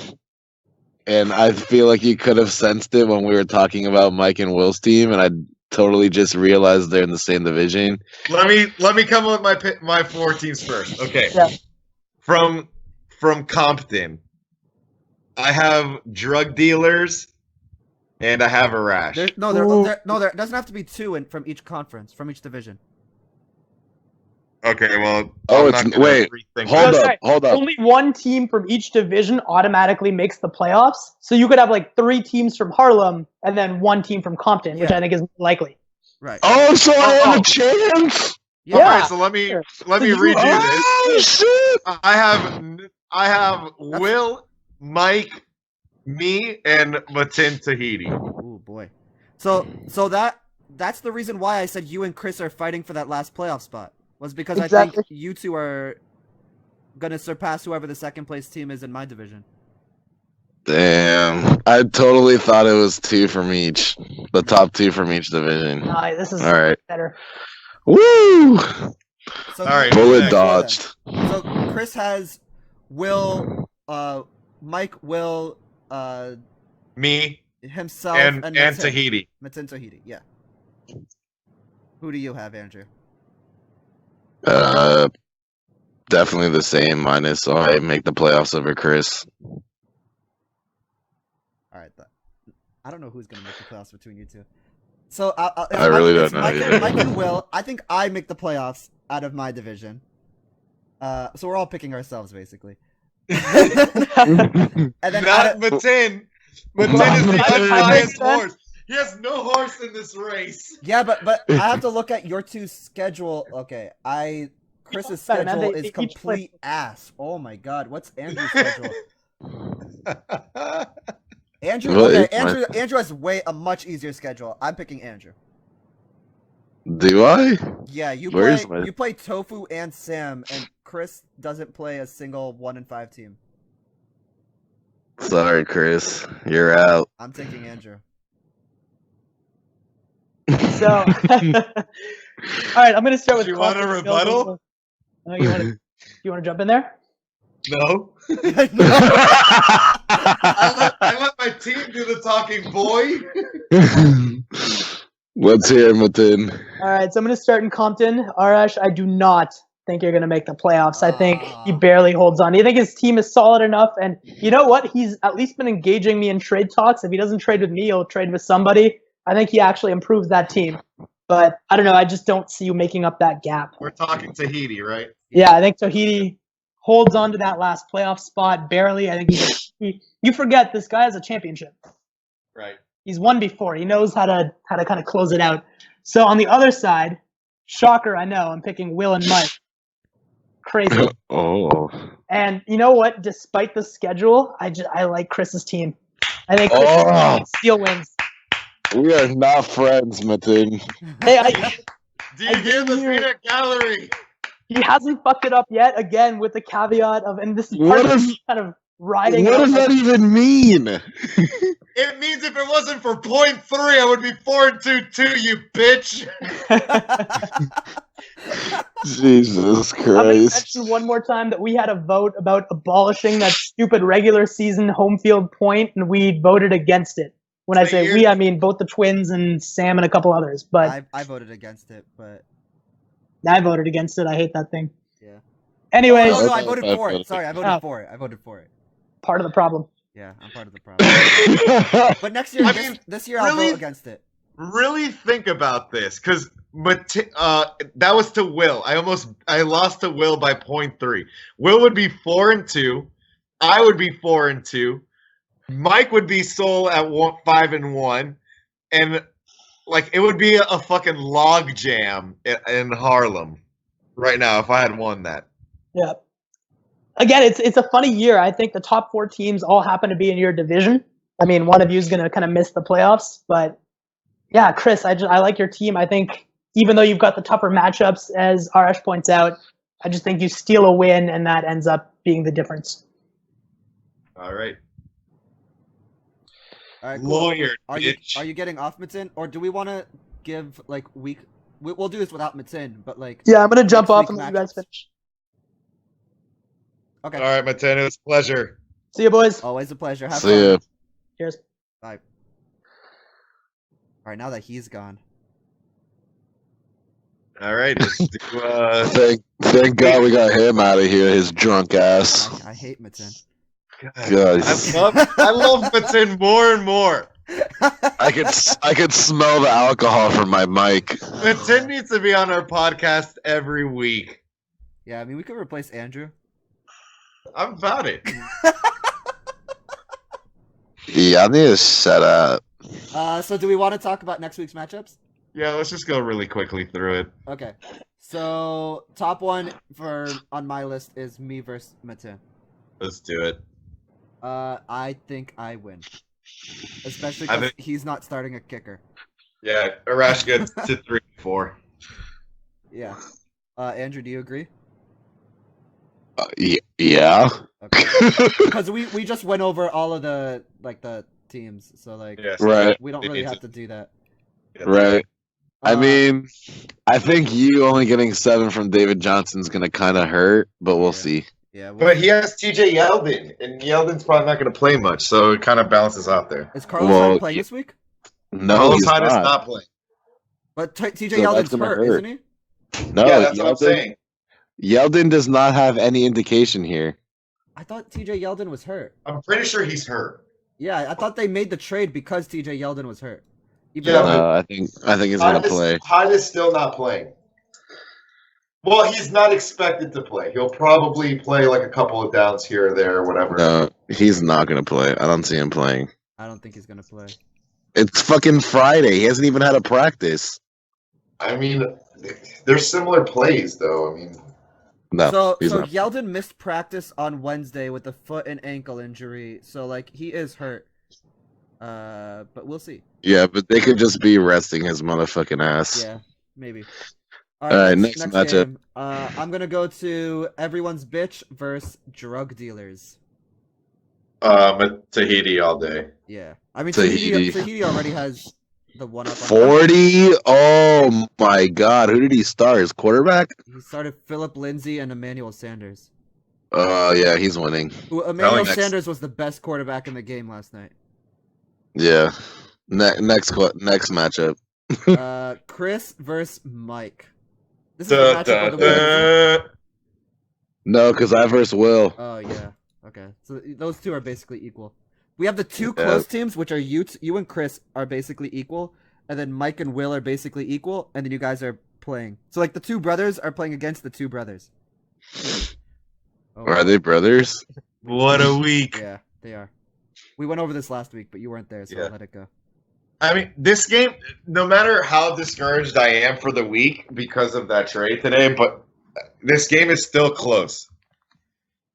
and I feel like you could have sensed it when we were talking about Mike and Will's team, and I totally just realized they're in the same division. Let me come up with my 4 teams first. Okay. Yeah. From Compton, I have drug dealers, and I have a rash. There doesn't have to be 2 from each conference, from each division. Okay, well. Oh, I'm not gonna wait. rethink Hold this. up, sorry. hold up. Only one team from each division automatically makes the playoffs. So you could have like 3 teams from Harlem and then 1 team from Compton, which Yeah. I think is likely. Right. Oh, so I have Oh. a chance. Yeah. All right, so let me sure. let me So you- redo this. Oh shit! I have Will, Mike, me, and Matin Tahiti. Oh boy. So that's the reason why I said you and Chris are fighting for that last playoff spot. Was because I Exactly. think you two are gonna surpass whoever the second place team is in my division. Damn, I totally thought it was 2 from each. The top 2 from each division. This is All right. better. Woo! So All right, Bullet next. dodged. So Chris has Will, Mike, Will, Me himself, and Matin. Tahiti. Matin Tahiti, yeah. Who do you have, Andrew? Definitely the same minus. So I make the playoffs over Chris. All right, I don't know who's gonna make the playoffs between you two. So I really don't know Mike, either. Mike and Will. I think I make the playoffs out of my division. So we're all picking ourselves basically. And then Not Matin. Matin is the unbiased horse. He has no horse in this race. yeah, but I have to look at your two schedule. Okay, Chris's Better, man. schedule They is each play- complete ass. Oh my god, what's Andrew's schedule? Andrew, What okay, is my- Andrew has a much easier schedule. I'm picking Andrew. Do I? Yeah, you Where's play my- you play Tofu and Sam, and Chris doesn't play a single 1 and 5 team. Sorry, Chris. You're out. I'm taking Andrew. So, all right, I'm gonna start with. Do you want a Compton. rebuttal? You want to jump in there? No. No. I let my team do the talking, boy. Let's hear him within. All right, so I'm gonna start in Compton. Arash, I do not think you're gonna make the playoffs. I think he barely holds on. Do you think his team is solid enough? And you know what? He's at least been engaging me in trade talks. If he doesn't trade with me, he'll trade with somebody. I think he actually improves that team. But I don't know. I just don't see you making up that gap. We're talking Tahiti, right? Yeah, I think Tahiti holds on to that last playoff spot barely. I think you forget this guy has a championship. Right. He's won before. He knows how to kind of close it out. So on the other side, shocker, I know, I'm picking Will and Mike. Crazy. Oh. And you know what? Despite the schedule, I like Chris's team. I think Chris Oh. still wins. We are not friends, Matin. Hey, Do you I hear the didn't hear- peanut gallery? he hasn't fucked it up yet. Again, with the caveat of, and this is What part of is- me kind of riding. What out does that even mean? It means if it wasn't for 0.3, I would be 4-2 too, you bitch. Jesus I'm gonna Christ. mention one more time that we had a vote about abolishing that stupid regular season home field point, and we voted against it. When I So say you're- we, I mean both the Twins and Sam and a couple others. But I voted against it, but I voted against it. I hate that thing. yeah. Anyways, No, I Okay, voted I for it. voted- Sorry, I voted Oh. for it. I voted for it. part of the problem. Yeah, I'm part of the problem. But next year, I this, mean, this year I'll really? vote against it. Really think about this, because that was to Will. I lost to Will by 0.3. Will would be 4-2. I would be 4-2. Mike would be sole at 5-1, and like it would be a fucking log jam in Harlem right now if I had won that. Yeah. Again, it's a funny year. I think the top 4 teams all happen to be in your division. I mean, one of you is going to kind of miss the playoffs, but yeah, Chris, I like your team. I think even though you've got the tougher matchups, as Arash points out, I just think you steal a win, and that ends up being the difference. All right. All right, cool. Lawyer, Are you bitch. getting off Matin, or do we want to give like we'll do this without Matin, but like Yeah, I'm going to jump Next off week and let you guys matchups. finish. okay. All right, Matin, it was a pleasure. See you, boys. Always a pleasure. Have See fun. ya. Cheers. Bye. All right, now that he's gone. All right, let's do, Thank God we got him out of here, his drunk ass. I hate Matin. Guys, I love Matin more and more. I could smell the alcohol from my mic. Matin needs to be on our podcast every week. Yeah, I mean we could replace Andrew. I'm about it. Yeah, I need to shut up. So do we want to talk about next week's matchups? Yeah, let's just go really quickly through it. Okay. So top one on my list is me versus Matin. Let's do it. I think I win, especially I because think- he's not starting a kicker. Yeah, Arash gets to 3-4. Yeah. Andrew, do you agree? Yeah. Okay. Because we just went over all of the teams, so like Yes. Right. we don't They really need have to- to do that. Right. I Uh, mean, I think you only getting 7 from David Johnson's gonna kind of hurt, but we'll Yeah. see. yeah. But he has TJ Yeldon, and Yeldon's probably not going to play much, so it kind of balances out there. Is Carlos Well, Hyde playing this week? No, Carlos he's Hyde is not. not playing. But TJ So Yeldon's that's gonna hurt, hurt. isn't he? No, Yeah, that's what I'm saying. Yeldon does not have any indication here. I thought TJ Yeldon was hurt. I'm pretty sure he's hurt. Yeah, I thought they made the trade because TJ Yeldon was hurt. Even Yeah, though- No, I think he's gonna play. Hyde is still not playing. Well, he's not expected to play. He'll probably play like a couple of downs here or there or whatever. No, he's not gonna play. I don't see him playing. I don't think he's gonna play. It's fucking Friday. He hasn't even had a practice. I mean, they're similar plays, though. I mean, No, so he's so not. Yeldon missed practice on Wednesday with a foot and ankle injury. So like he is hurt. But we'll see. Yeah, but they could just be resting his motherfucking ass. Yeah, maybe. All right, next matchup. game. I'm gonna go to everyone's bitch versus drug dealers. Tahiti all day. Yeah, I mean Tahiti. Tahiti already has the one up. On 40. Oh my God, who did he start? His quarterback? He started Philip Lindsay and Emmanuel Sanders. Oh yeah, he's winning. Who Emmanuel next. Sanders was the best quarterback in the game last night. Yeah. Next matchup. Chris versus Mike. This is the matchup of the week. Da-da-da. No, because I versus Will. Oh yeah. Okay. So those two are basically equal. We have the two Yeah. close teams, which are you and Chris are basically equal, and then Mike and Will are basically equal, and then you guys are playing. So like the two brothers are playing against the two brothers. Oh, Are they brothers? What a week. Yeah, they are. We went over this last week, but you weren't there, so Yeah. I'll let it go. I mean, this game, no matter how discouraged I am for the week because of that trade today, but this game is still close.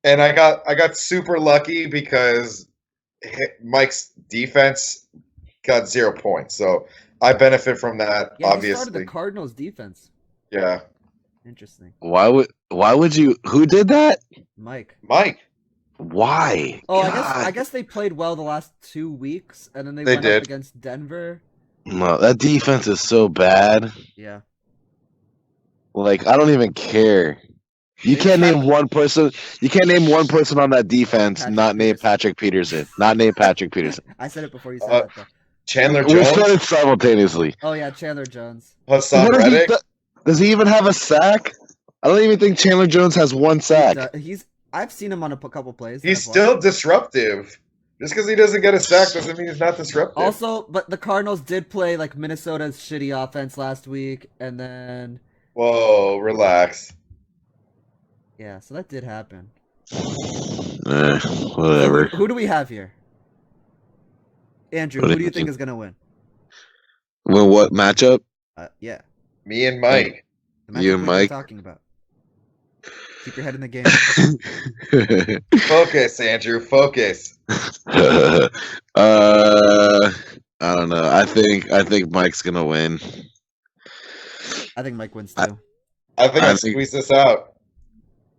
And I got super lucky because Mike's defense got 0 points. So I benefit from that, Yeah, he obviously. started the Cardinals defense. Yeah. Interesting. Why would you? Who did that? Mike. Mike. Why? Oh, God. I guess they played well the last 2 weeks, and then they They went did. up against Denver. No, that defense is so bad. Yeah. Like I don't even care. You They can't tried- name one person. You can't name one person on that defense Patrick not named Peterson. Patrick Peterson. Not named Patrick Peterson. I said it before you said Uh, that, though. Chandler We said Jones. it simultaneously. Oh, yeah, Chandler Jones. Hassan What Reddick. does he even have a sack? I don't even think Chandler Jones has one sack. I've seen him on a couple plays. He's I've watched. still disruptive. Just because he doesn't get a sack doesn't mean he's not disruptive. Also, but the Cardinals did play like Minnesota's shitty offense last week, and then Whoa, relax. yeah, so that did happen. Whatever. Who do we have here? Andrew, What who do do you you think think? is gonna win? Well, what matchup? Yeah, Me and Mike. the You matchup and we've been Mike? talking about. Keep your head in the game. Focus, Andrew. Focus. I don't know. I think Mike's gonna win. I think Mike wins too. I think I I think- squeeze this out.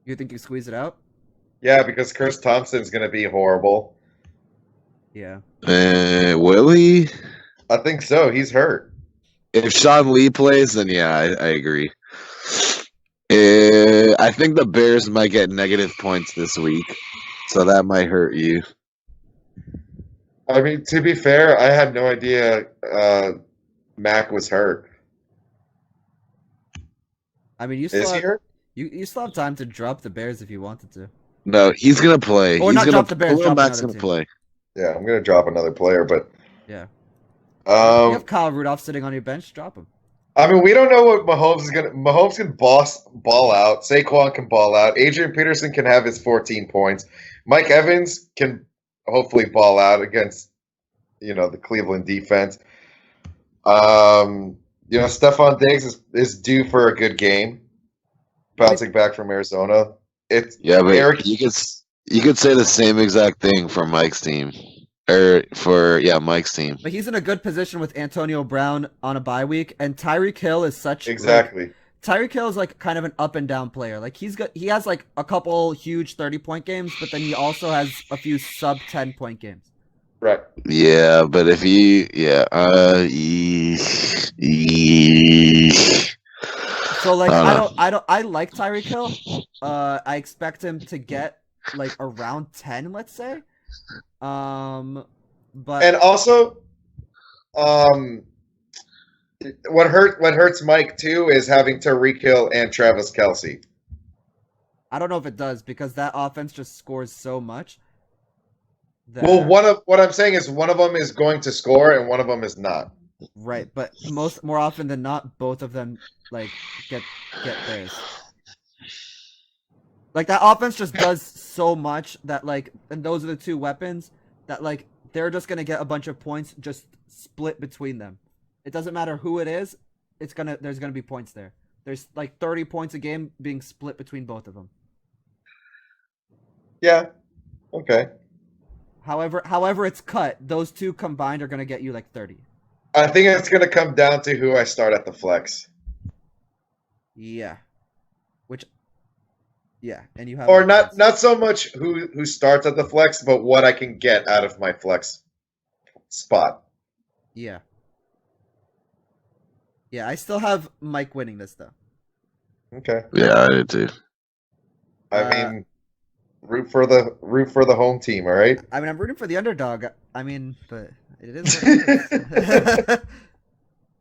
You think you squeeze it out? Yeah, because Chris Thompson's going to be horrible. Yeah. Will he? I think so. He's hurt. If Sean Lee plays, then yeah, I agree. I think the Bears might get negative points this week, so that might hurt you. I mean, to be fair, I had no idea Mac was hurt. I mean, you still Is he have, hurt? you still have time to drop the Bears if you wanted to. No, he's gonna play. Or he's not gonna drop the Bears, Khalil drop Mack's another gonna team. play. Yeah, I'm going to drop another player, but Yeah. You um, have Kyle Rudolph sitting on your bench. Drop him. I mean, we don't know what Mahomes is gonna. Mahomes can ball out. Saquon can ball out. Adrian Peterson can have his 14 points. Mike Evans can hopefully ball out against the Cleveland defense. Stephon Diggs is due for a good game, bouncing back from Arizona. It's Yeah, but Eric. you could say the same exact thing for Mike's team, Mike's team. But he's in a good position with Antonio Brown on a bye week, and Tyreek Hill is such Exactly. Tyreek Hill is like kind of an up and down player. Like he has like a couple huge 30-point games, but then he also has a few sub 10-point games. Right. Yeah, but if he, So like I I like Tyreek Hill. I expect him to get like around 10, let's say. But And also, what hurts Mike too is having Tyreek Hill and Travis Kelce. I don't know if it does because that offense just scores so much. Well, what I'm saying is one of them is going to score and one of them is not. Right, but more often than not, both of them like get theirs. Like that offense just does so much that like, and those are the two weapons that like they're just gonna get a bunch of points just split between them. It doesn't matter who it is. There's gonna be points there. There's like 30 points a game being split between both of them. Yeah. Okay. However it's cut, those two combined are gonna get you like 30. I think it's going to come down to who I start at the flex. Yeah. And you have Or not so much who starts at the flex, but what I can get out of my flex spot. Yeah. Yeah, I still have Mike winning this though. Okay. Yeah, I did too. I mean, root for the home team, all right? I mean, I'm rooting for the underdog. I mean, but it is what it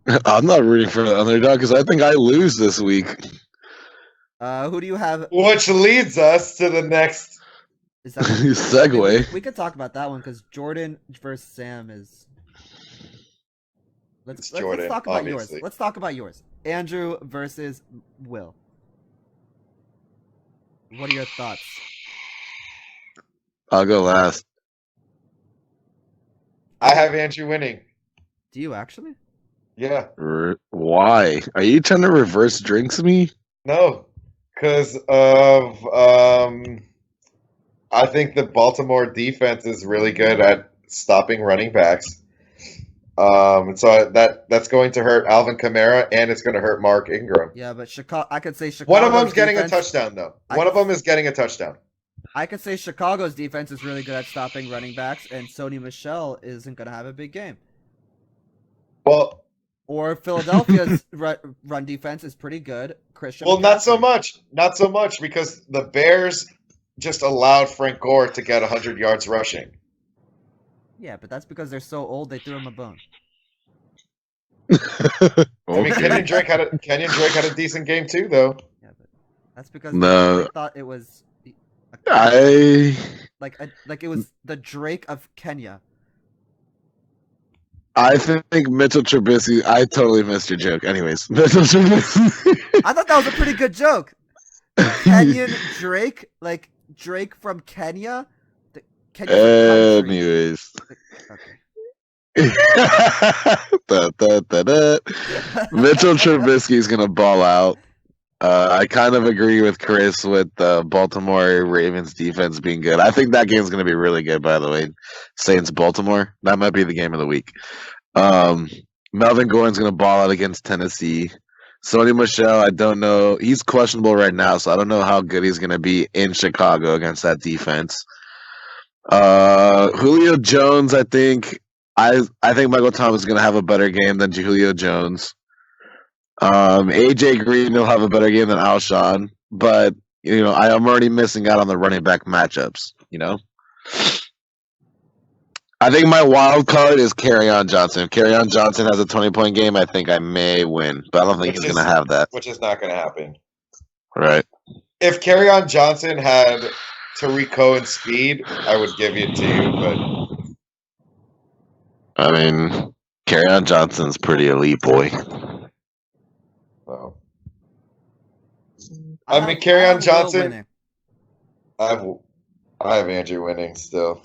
is. I'm not rooting for the underdog because I think I lose this week. Who do you have? Which leads us to the next. Is that Segue. We could talk about that one because Jordan versus Sam is. Let's Jordan, talk about obviously. yours. Let's talk about yours. Andrew versus Will. What are your thoughts? I'll go last. I have Andrew winning. Do you actually? Yeah. Why? Are you trying to reverse drinks me? No, because of I think the Baltimore defense is really good at stopping running backs. So that's going to hurt Alvin Kamara and it's going to hurt Mark Ingram. Yeah, but Chicago. I could say Chicago. One of them's getting a touchdown though. One of them is getting a touchdown. I could say Chicago's defense is really good at stopping running backs, and Sony Michel isn't going to have a big game. Well, or Philadelphia's run defense is pretty good. Christian. Well, not so McCaffrey. much. Not so much because the Bears just allowed Frank Gore to get 100 yards rushing. Yeah, but that's because they're so old they threw him a bone. I mean, Okay. Kenyon Drake had a decent game too, though. Yeah, but that's because No. they thought it was like it was the Drake of Kenya. I think Mitchell Trubisky. I totally missed your joke. Anyways, Mitchell Trubisky. I thought that was a pretty good joke. Kenyan Drake, like Drake from Kenya. Kenya's a country. Anyways. Okay. Mitchell Trubisky is gonna ball out. I kind of agree with Chris with the Baltimore Ravens defense being good. I think that game's gonna be really good. By the way, Saints Baltimore, that might be the game of the week. Melvin Gordon's gonna ball out against Tennessee. Sony Michel, I don't know. He's questionable right now, so I don't know how good he's gonna be in Chicago against that defense. Julio Jones, I think Michael Thomas is gonna have a better game than Julio Jones. AJ Green will have a better game than Alshon, but I am already missing out on the running back matchups. I think my wild card is Kerryon Johnson. If Kerryon Johnson has a 20-point game, I think I may win, but I don't think he's going to have that. Which is not going to happen. Right. If Kerryon Johnson had Tariq Cohen speed, I would give it to you, but I mean, Kerryon Johnson's pretty elite, boy. I mean, Kerryon have Will Johnson. winning. I have Andrew winning still.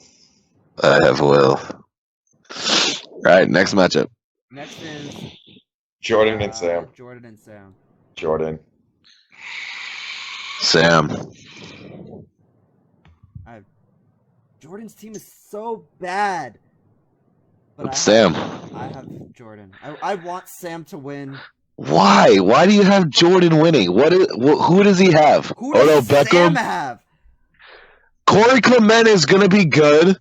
I have Will. All right, next matchup. Next is Jordan and Sam. Jordan and Sam. Jordan. Sam. Jordan's team is so bad. But Sam. I have Jordan. I want Sam to win. Why? Why do you have Jordan winning? Who does he have? Who does Beckham? Sam have? Corey Clement is gonna be good.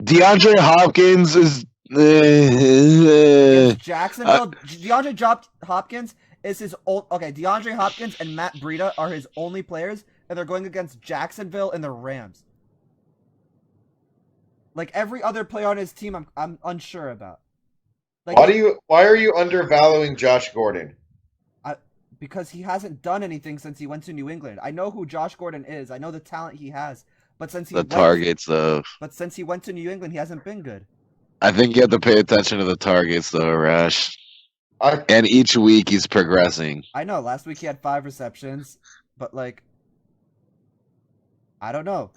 DeAndre Hopkins is. Against Jacksonville, DeAndre Hopkins is his old. Okay, DeAndre Hopkins and Matt Breida are his only players, and they're going against Jacksonville and the Rams. Like every other player on his team, I'm unsure about. Like, Why are you undervaluing Josh Gordon? Because he hasn't done anything since he went to New England. I know who Josh Gordon is. I know the talent he has, but since he targets though. But since he went to New England, he hasn't been good. I think you have to pay attention to the targets though, Rash. I And each week he's progressing. I know. Last week he had 5 receptions, but like, I don't know.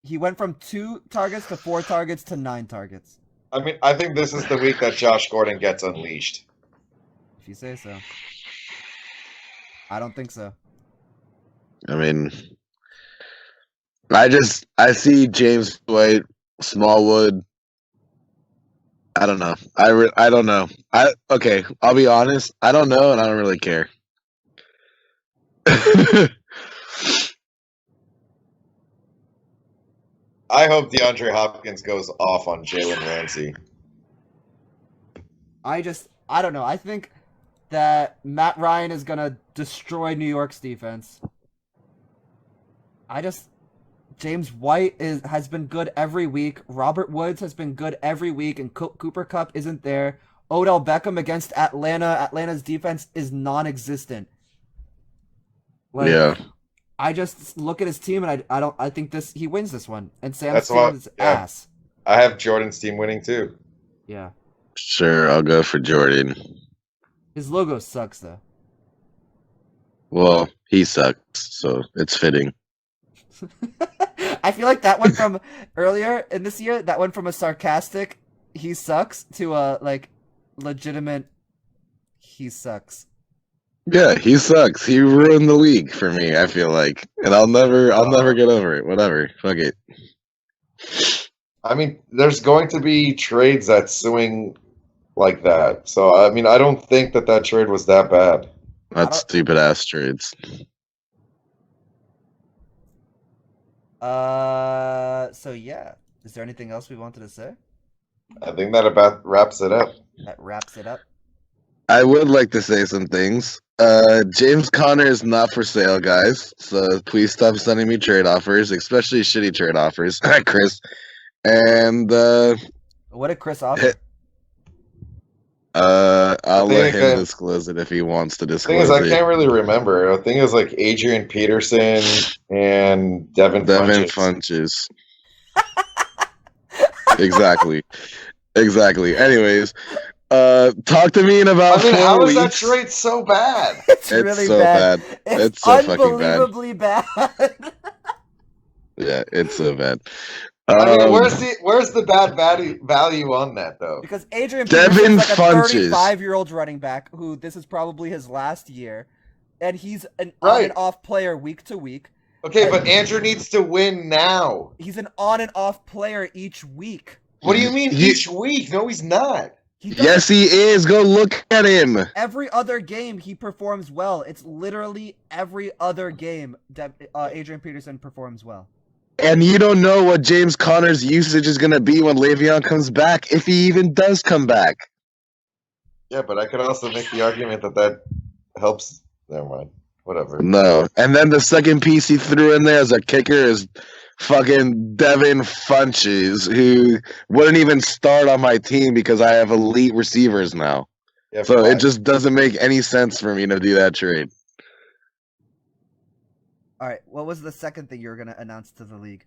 He went from 2 targets to 4 targets to 9 targets. mean, I think this is the week that Josh Gordon gets unleashed. If you say so. I don't think so. I mean, I see James White, Smallwood. I don't know. I don't know. Okay, I'll be honest. I don't know, and I don't really care. I hope DeAndre Hopkins goes off on Jalen Ramsey. I don't know. I think that Matt Ryan is going to destroy New York's defense. James White has been good every week. Robert Woods has been good every week, and Cooper Kupp isn't there. Odell Beckham against Atlanta. Atlanta's defense is non-existent. Like, Yeah. I just look at his team and I think he wins this one. And Sam's team is yeah. ass. I have Jordan's team winning too. Yeah. Sure, I'll go for Jordan. His logo sucks though. Well, he sucks, so it's fitting. I feel like that one from earlier in this year, that went from a sarcastic "he sucks" to a like legitimate "he sucks." Yeah, he sucks. He ruined the league for me, I feel like. And I'll never get over it. Whatever. Fuck it. I mean, there's going to be trades that swing like that. So, I mean, I don't think that trade was that bad. That's stupid ass trades. So yeah. Is there anything else we wanted to say? I think that about wraps it up. That wraps it up. I would like to say some things. James Conner is not for sale, guys. So please stop sending me trade offers, especially shitty trade offers, Chris. And What did Chris offer? I'll let him that- disclose it if he wants to The thing is, disclose I it. can't really remember. I think it was like Adrian Peterson and Devin Funchess. Exactly. Anyways, talk to me in about I mean, 4 how is that weeks. trade so bad? It's It's really so bad. bad. It's It's so fucking bad. unbelievably bad. Yeah, it's so bad. I mean, where's the bad value on that though? Because Adrian Devin Peterson's like a Funchess. 35-year-old running back who this is probably his last year, and he's an on Right. and off player week to week. Okay, but Andrew needs to win now. He's an on and off player each week. What do you mean He- each week? No, he's not. He does Yes, he is. Go look at him. every other game he performs well. It's literally every other game that Adrian Peterson performs well. And you don't know what James Conner's usage is going to be when Le'Veon comes back, if he even does come back. Yeah, but I could also make the argument that helps. Never mind. Whatever. No. And then the second piece he threw in there as a kicker is fucking Devin Funchess, who wouldn't even start on my team because I have elite receivers now. Yeah, So fine. it just doesn't make any sense for me to do that trade. All right, what was the second thing you were going to announce to the league?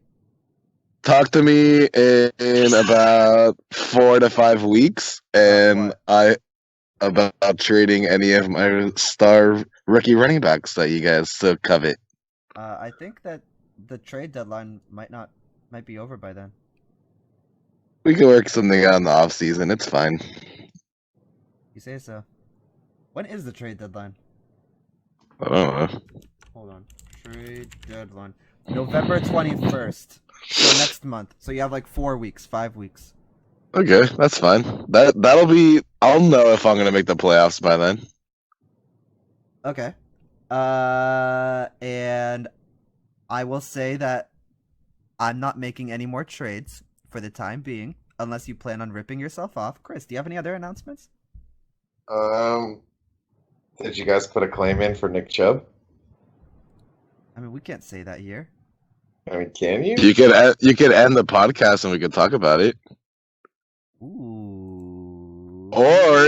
Talk to me in about 4 to 5 weeks, and what? about trading any of my star rookie running backs that you guys still covet. I think that the trade deadline might be over by then. We can work something out in the off season. It's fine. You say so. When is the trade deadline? I don't know. Hold on. Trade deadline. November 21st. So next month. So you have like 4 weeks, 5 weeks. Okay, that's fine. That'll be. I'll know if I'm gonna make the playoffs by then. Okay. And I will say that I'm not making any more trades for the time being, unless you plan on ripping yourself off. Chris, do you have any other announcements? Did you guys put a claim in for Nick Chubb? I mean, we can't say that here. I mean, can you? You could end the podcast and we could talk about it. Ooh. Or